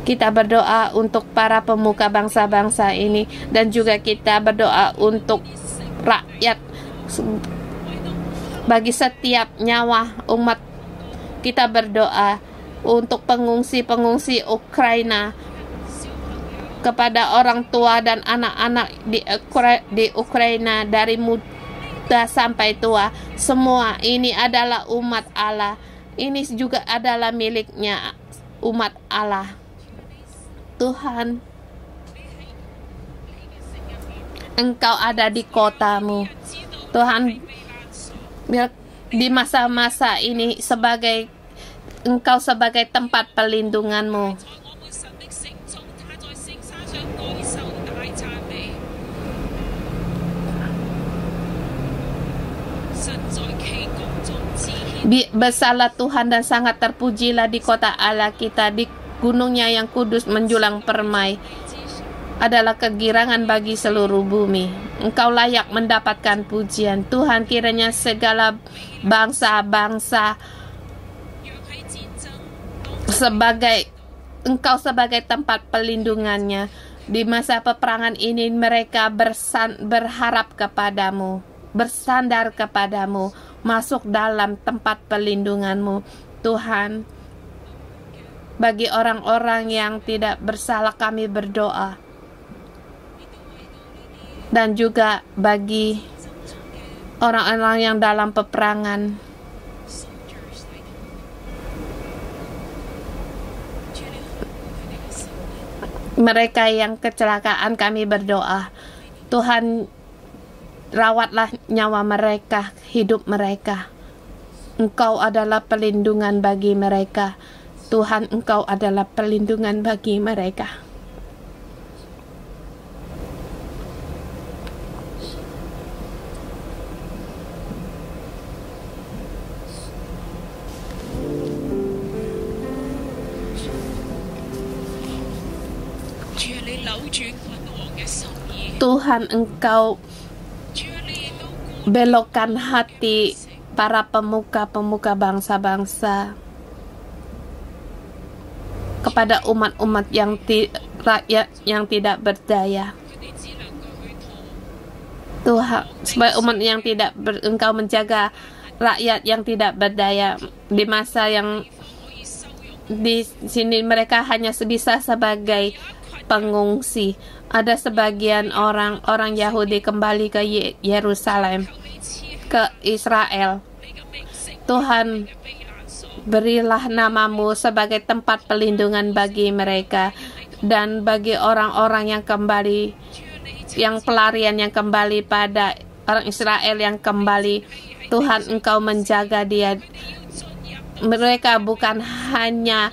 S1: Kita berdoa untuk para pemuka bangsa-bangsa ini, dan juga kita berdoa untuk rakyat, bagi setiap nyawa umat. Kita berdoa untuk pengungsi-pengungsi Ukraina, kepada orang tua dan anak-anak di Ukraina, dari muda sampai tua. Semua ini adalah umat Allah. Ini juga adalah miliknya umat Allah. Tuhan, Engkau ada di kota-Mu. Tuhan, di masa-masa ini Engkau sebagai tempat perlindungan-Mu. Besarlah Tuhan dan sangat terpujilah di kota Allah kita, di gunungnya yang kudus menjulang permai. Adalah kegirangan bagi seluruh bumi. Engkau layak mendapatkan pujian. Tuhan, kiranya segala bangsa-bangsa Engkau sebagai tempat perlindungannya. Di masa peperangan ini mereka berharap kepadamu, bersandar kepadamu, masuk dalam tempat perlindungan-Mu. Tuhan, bagi orang-orang yang tidak bersalah kami berdoa, dan juga bagi orang-orang yang dalam peperangan, mereka yang kecelakaan, kami berdoa. Tuhan, rawatlah nyawa mereka, hidup mereka. Engkau adalah perlindungan bagi mereka. Tuhan, Engkau adalah perlindungan bagi mereka. Tuhan, Engkau belokkan hati para pemuka-pemuka bangsa-bangsa kepada umat-umat rakyat yang tidak berdaya. Tuhan, supaya umat yang tidak Engkau menjaga rakyat yang tidak berdaya di masa yang di sini mereka hanya bisa sebagai pengungsi. Ada sebagian orang Yahudi kembali ke Yerusalem, ke Israel. Tuhan, berilah namamu sebagai tempat perlindungan bagi mereka dan bagi orang-orang yang kembali, yang pelarian yang kembali, pada orang Israel yang kembali. Tuhan, Engkau menjaga dia. Mereka bukan hanya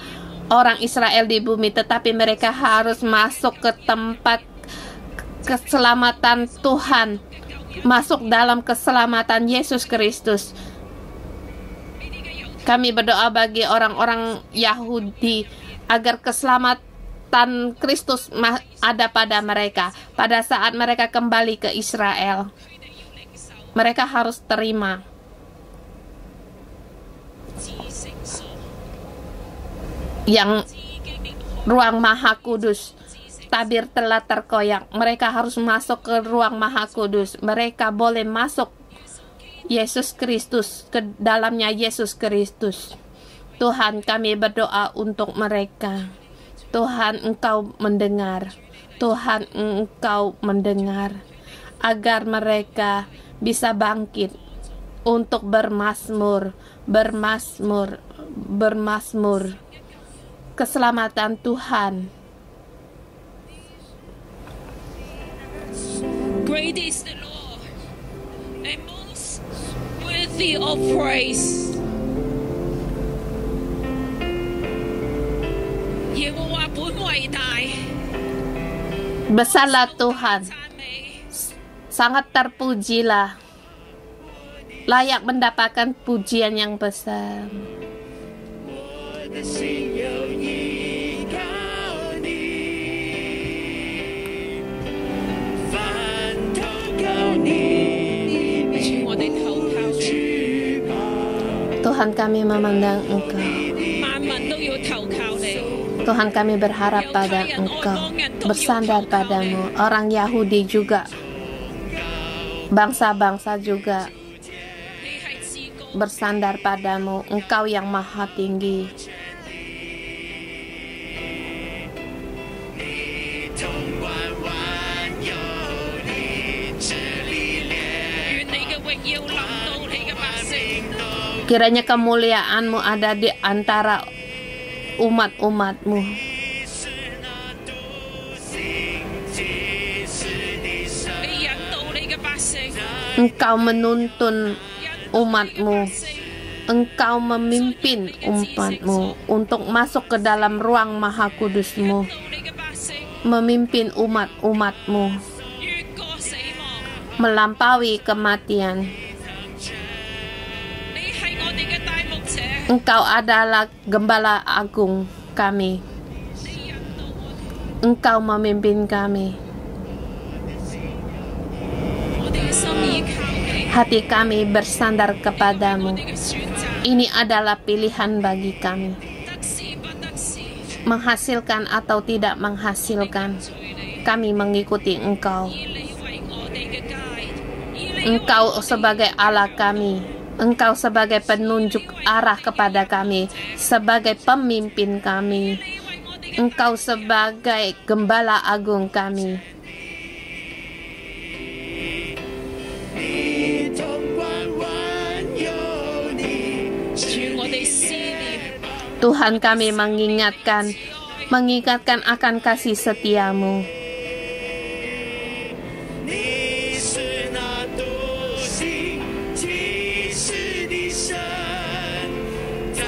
S1: orang Israel di bumi, tetapi mereka harus masuk ke tempat keselamatan Tuhan, masuk dalam keselamatan Yesus Kristus. Kami berdoa bagi orang-orang Yahudi agar keselamatan Kristus ada pada mereka. Pada saat mereka kembali ke Israel, mereka harus terima yang ruang Maha Kudus. Tabir telah terkoyak. Mereka harus masuk ke ruang Maha Kudus. Mereka boleh masuk Yesus Kristus, ke dalamnya Yesus Kristus. Tuhan, kami berdoa untuk mereka. Tuhan, Engkau mendengar. Tuhan, Engkau mendengar. Agar mereka bisa bangkit untuk bermazmur. Keselamatan Tuhan.
S3: Great is the Lord and most worthy of praise. 耶和華本偉大，
S1: Besarlah Tuhan,
S3: 讚美。
S1: sangat terpujilah, layak mendapatkan pujian yang besar.
S2: 我的心有依靠你，凡投靠你，
S3: 主，我哋投靠主，
S1: Tuhan, kami memandang Engkau.
S3: 萬民都要投靠你。
S1: Tuhan, kami berharap pada Engkau, bersandar padamu. Orang Yahudi juga, bangsa-bangsa juga
S3: 你係至高，
S1: bersandar padamu. Engkau yang maha tinggi.
S2: 纵观万有，你之力量，
S3: 願你嘅榮耀臨到你嘅百姓。
S1: Kiranya kemuliaan-Mu ada di antara umat-umat-Mu.
S2: 是那独行其事的神，
S3: 你引導你嘅百姓，
S1: Engkau menuntun
S3: 引導你嘅
S1: umat-Mu.
S3: 百姓。
S1: Engkau memimpin umat-Mu untuk masuk ke dalam ruang Maha Kudus-Mu,
S3: 引導你嘅百姓
S1: memimpin umat-umat-Mu
S3: 越過死亡。
S1: melampaui kematian.
S3: 你係我哋嘅大牧者，
S1: Engkau adalah Gembala Agung kami.
S3: 你引導我哋，
S1: Engkau memimpin kami.
S3: 我哋嘅心依靠你，
S1: Hati kami bersandar
S3: 我
S1: kepadamu.
S3: 哋嘅選擇
S1: Ini adalah pilihan bagi kami,
S3: 得是不得是，
S1: menghasilkan atau tidak menghasilkan.
S3: 隨你，
S1: Kami mengikuti Engkau.
S3: 以你為我哋嘅guide，以你
S1: Engkau sebagai Allah kami. Engkau sebagai penunjuk arah kepada kami, sebagai pemimpin kami.
S3: 你為我哋嘅
S1: Engkau sebagai Gembala Agung kami.
S2: 你纵观万有，你
S3: 主，我哋思念
S1: Tuhan, kami mengingatkan akan kasih setiamu.
S2: 你是那独行其事的神，在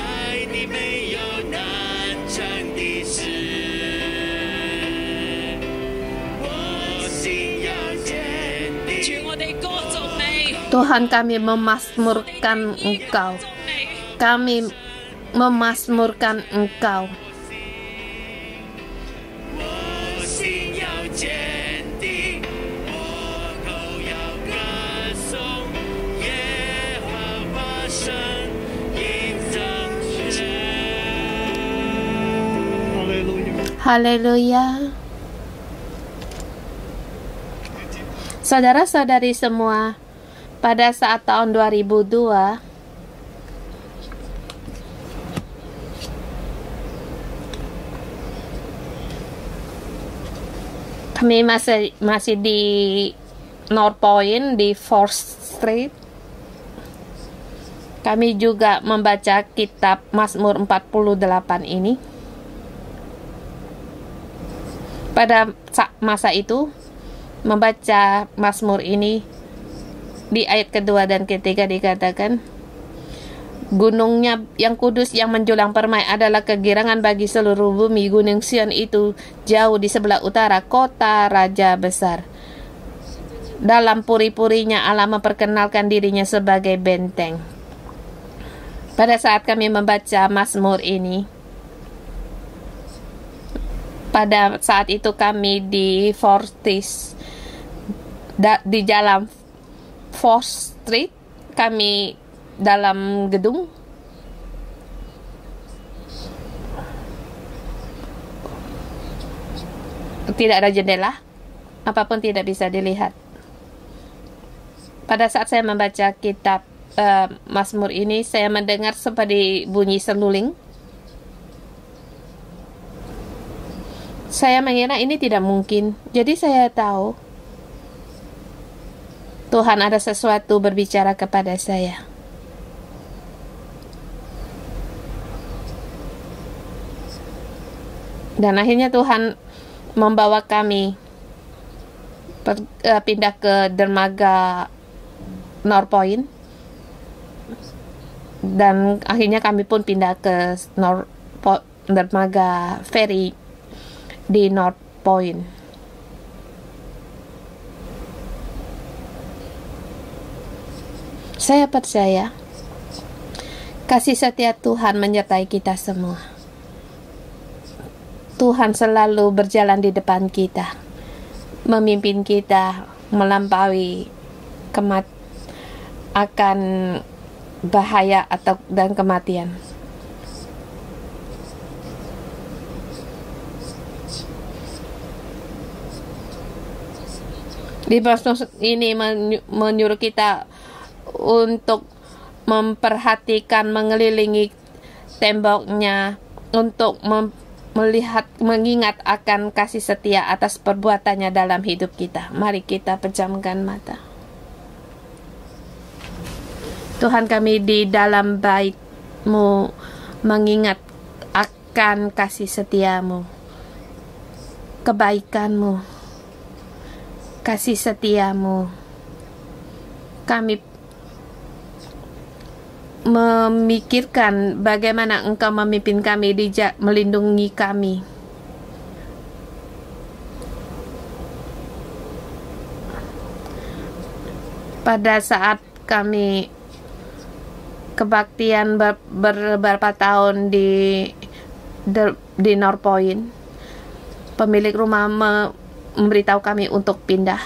S2: 你没有难
S1: Tuhan, kami memasmurkan Engkau. Kami memasmurkan Engkau.
S2: 我心要坚定，我口要歌颂耶和华神，应掌权。哈利路亚。
S1: Haleluya. Saudara-saudari semua, pada saat tahun 2002, kami masih di North Point di 4th Street. Kami juga membaca kitab Mazmur 48 ini. Pada masa itu, membaca Mazmur ini, di ayat kedua dan ketiga dikatakan, gunungnya yang kudus yang menjulang permai adalah kegirangan bagi seluruh bumi. Gunung Sion itu jauh di sebelah utara, kota raja besar. Dalam puri-purinya Allah memperkenalkan dirinya sebagai benteng. Pada saat kami membaca Mazmur ini, pada saat itu kami di Fortis, di jalan 4th Street, kami dalam gedung. Tidak ada jendela, apapun tidak bisa dilihat. Pada saat saya membaca kitab Mazmur ini, saya mendengar seperti bunyi seruling. Saya mengira ini tidak mungkin. Jadi saya tahu Tuhan ada sesuatu berbicara kepada saya. Dan akhirnya Tuhan membawa kami pindah ke dermaga North Point. Dan akhirnya kami pun pindah ke dermaga ferry di North Point. Saya percaya kasih setia Tuhan menyertai kita semua. Tuhan selalu berjalan di depan kita, memimpin kita melampaui akan bahaya dan kematian. Di pasal ini menyuruh kita untuk memperhatikan mengelilingi temboknya, untuk melihat, mengingat akan kasih setia atas perbuatannya dalam hidup kita. Mari kita pejamkan mata. Tuhan, kami di dalam bait-Mu mengingat akan kasih setia-Mu, kebaikan-Mu, kasih setia-Mu. Kami memikirkan bagaimana Engkau memimpin kami, melindungi kami. Pada saat kami kebaktian beberapa tahun di North Point, pemilik rumah memberitahu kami untuk pindah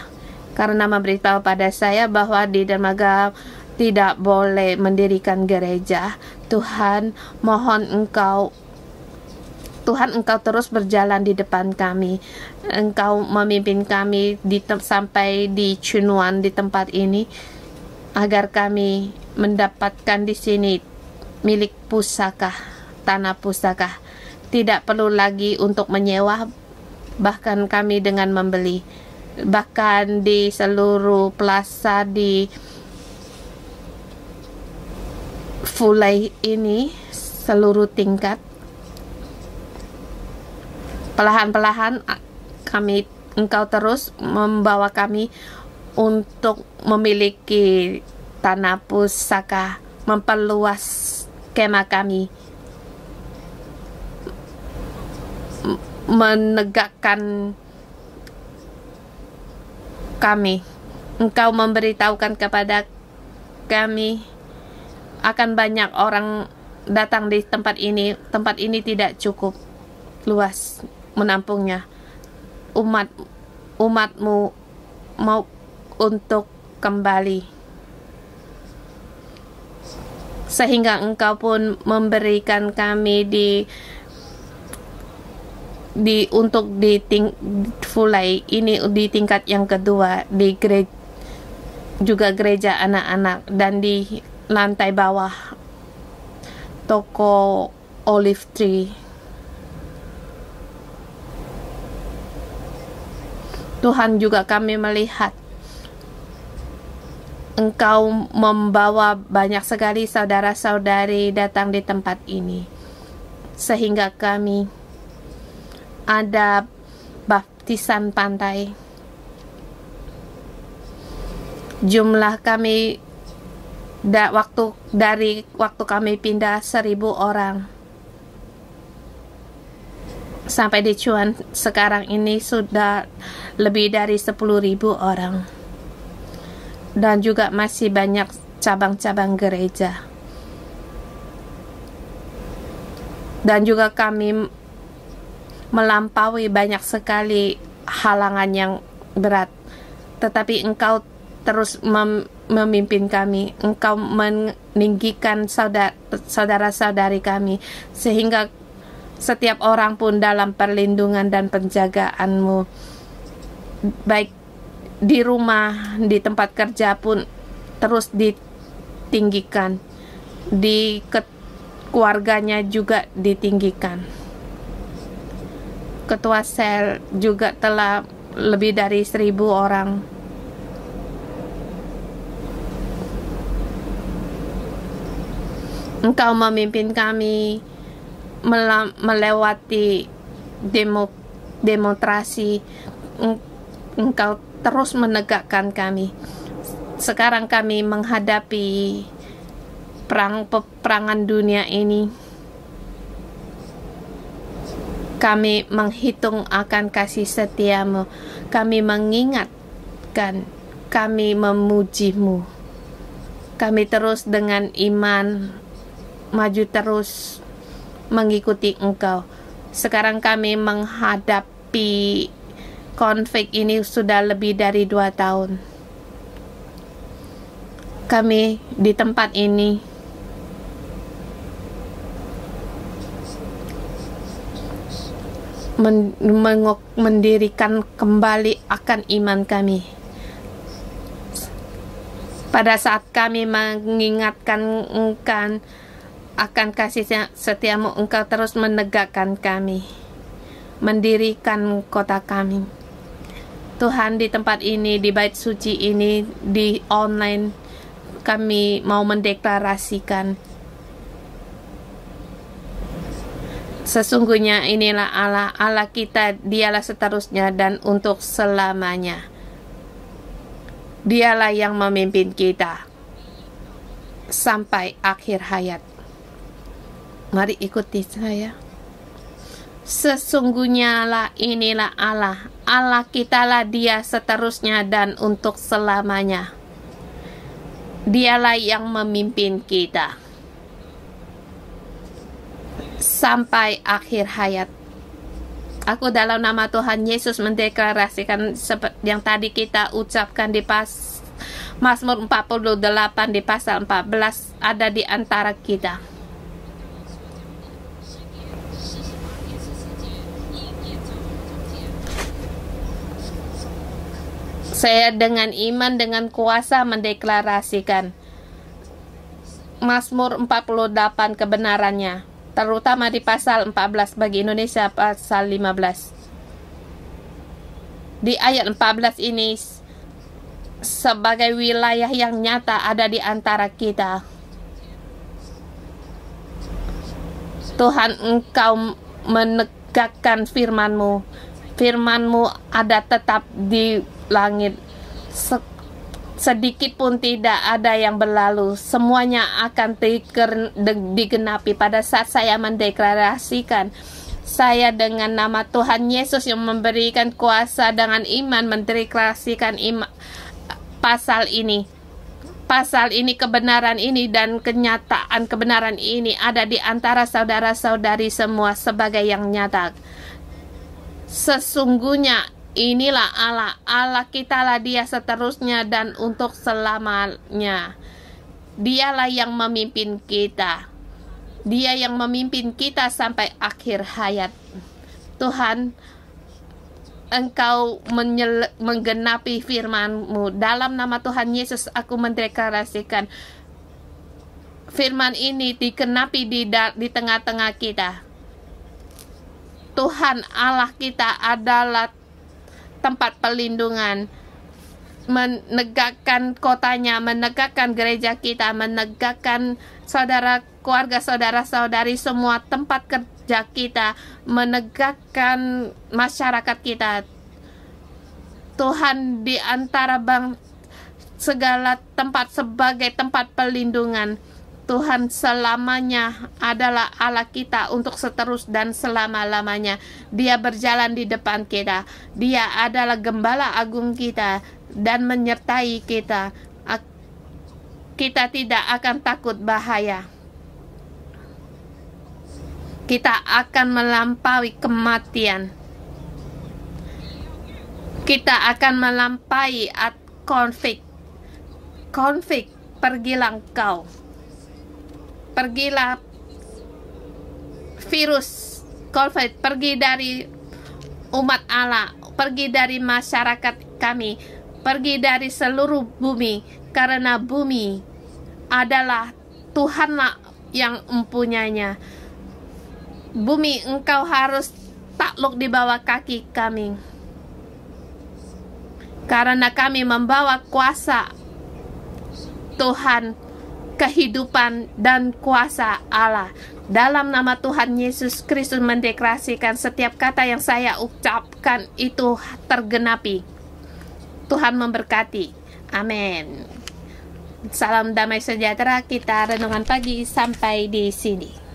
S1: karena memberitahu pada saya bahwa di dermaga tidak boleh mendirikan gereja. Tuhan, mohon Engkau terus berjalan di depan kami. Engkau memimpin kami sampai di Chunuan, di tempat ini, agar kami mendapatkan di sini milik pusaka, tanah pusaka. Tidak perlu lagi untuk menyewa, bahkan kami dengan membeli. Bahkan di seluruh plaza di Fulai ini, seluruh tingkat, perlahan-perlahan Engkau terus membawa kami untuk memiliki tanah pusaka, memperluas kemah kami, menegakkan kami. Engkau memberitahukan kepada kami akan banyak orang datang di tempat ini. Tempat ini tidak cukup luas menampungnya. Umatmu mau untuk kembali, sehingga Engkau pun memberikan kami untuk mulai ini di tingkat yang kedua di gereja anak-anak, dan di lantai bawah toko Olive Tree. Tuhan, juga kami melihat Engkau membawa banyak sekali saudara-saudari datang di tempat ini, sehingga kami ada baptisan pantai. Jumlah kami dari waktu kami pindah 1.000 orang sampai di Cuan sekarang ini sudah lebih dari 10.000 orang, dan juga masih banyak cabang-cabang gereja. Dan juga kami melampaui banyak sekali halangan yang berat, tetapi Engkau terus memimpin kami. Engkau meninggikan saudara-saudari kami, sehingga setiap orang pun dalam perlindungan dan penjagaan-Mu, baik di rumah, di tempat kerja pun terus ditinggikan, di keluarganya juga ditinggikan. Ketua sel juga telah lebih dari 1.000 orang. Engkau memimpin kami melewati demonstrasi. Engkau terus menegakkan kami. Sekarang kami menghadapi peperangan dunia ini. Kami menghitung akan kasih setia-Mu. Kami mengingatkan, kami memuji-Mu. Kami terus dengan iman maju terus mengikuti Engkau. Sekarang kami menghadapi konflik ini sudah lebih dari 2 tahun. Kami di tempat ini mendirikan kembali akan iman kami. Pada saat kami mengingatkan Engkau akan kasih setia-Mu, Engkau terus menegakkan kami, mendirikan kota kami. Tuhan, di tempat ini, di bait suci ini, di online, kami mau mendeklarasikan, sesungguhnya inilah Allah, Allah kita, Dialah seterusnya dan untuk selamanya. Dialah yang memimpin kita sampai akhir hayat. Mari ikuti saya. Sesungguhnya lah inilah Allah, Allah kita lah Dia seterusnya dan untuk selamanya. Dialah yang memimpin kita sampai akhir hayat. Aku dalam nama Tuhan Yesus mendeklarasikan seperti yang tadi kita ucapkan di Mazmur 48 di pasal 14 ada di antara kita. Saya dengan iman, dengan kuasa mendeklarasikan Mazmur 48 kebenarannya, terutama di pasal 14 bagi Indonesia pasal 15. Di ayat 14 ini sebagai wilayah yang nyata ada di antara kita. Tuhan, Engkau menegakkan firman-Mu. Firman-Mu ada tetap di langit, sedikit pun tidak ada yang berlalu, semuanya akan digenapi. Pada saat saya mendeklarasikan, saya dengan nama Tuhan Yesus yang memberikan kuasa dengan iman mendeklarasikan pasal ini, pasal ini, kebenaran ini, dan kenyataan kebenaran ini ada di antara saudara-saudari semua sebagai yang nyata. Sesungguhnya inilah Allah, Allah kita lah Dia seterusnya dan untuk selamanya. Dialah yang memimpin kita. Dia yang memimpin kita sampai akhir hayat. Tuhan, Engkau menggenapi firman-Mu. Dalam nama Tuhan Yesus aku mendeklarasikan firman ini digenapi di tengah-tengah kita. Tuhan Allah kita adalah tempat pelindungan, menegakkan kotanya, menegakkan gereja kita, menegakkan keluarga saudara-saudari semua, tempat kerja kita, menegakkan masyarakat kita. Tuhan di antara segala tempat sebagai tempat pelindungan. Tuhan selamanya adalah Allah kita untuk seterus dan selama-lamanya. Dia berjalan di depan kita. Dia adalah gembala agung kita dan menyertai kita. Kita tidak akan takut bahaya. Kita akan melampaui kematian. Kita akan melampaui konflik. Pergilah engkau. Pergilah virus COVID, pergi dari umat Allah, pergi dari masyarakat kami, pergi dari seluruh bumi, karena bumi adalah Tuhanlah yang mempunyainya. Bumi, engkau harus takluk di bawah kaki kami, karena kami membawa kuasa Tuhan, kehidupan dan kuasa Allah. Dalam nama Tuhan Yesus Kristus mendeklarasikan setiap kata yang saya ucapkan itu tergenapi. Tuhan memberkati. Amin. Salam damai sejahtera. Kita renungan pagi sampai di sini.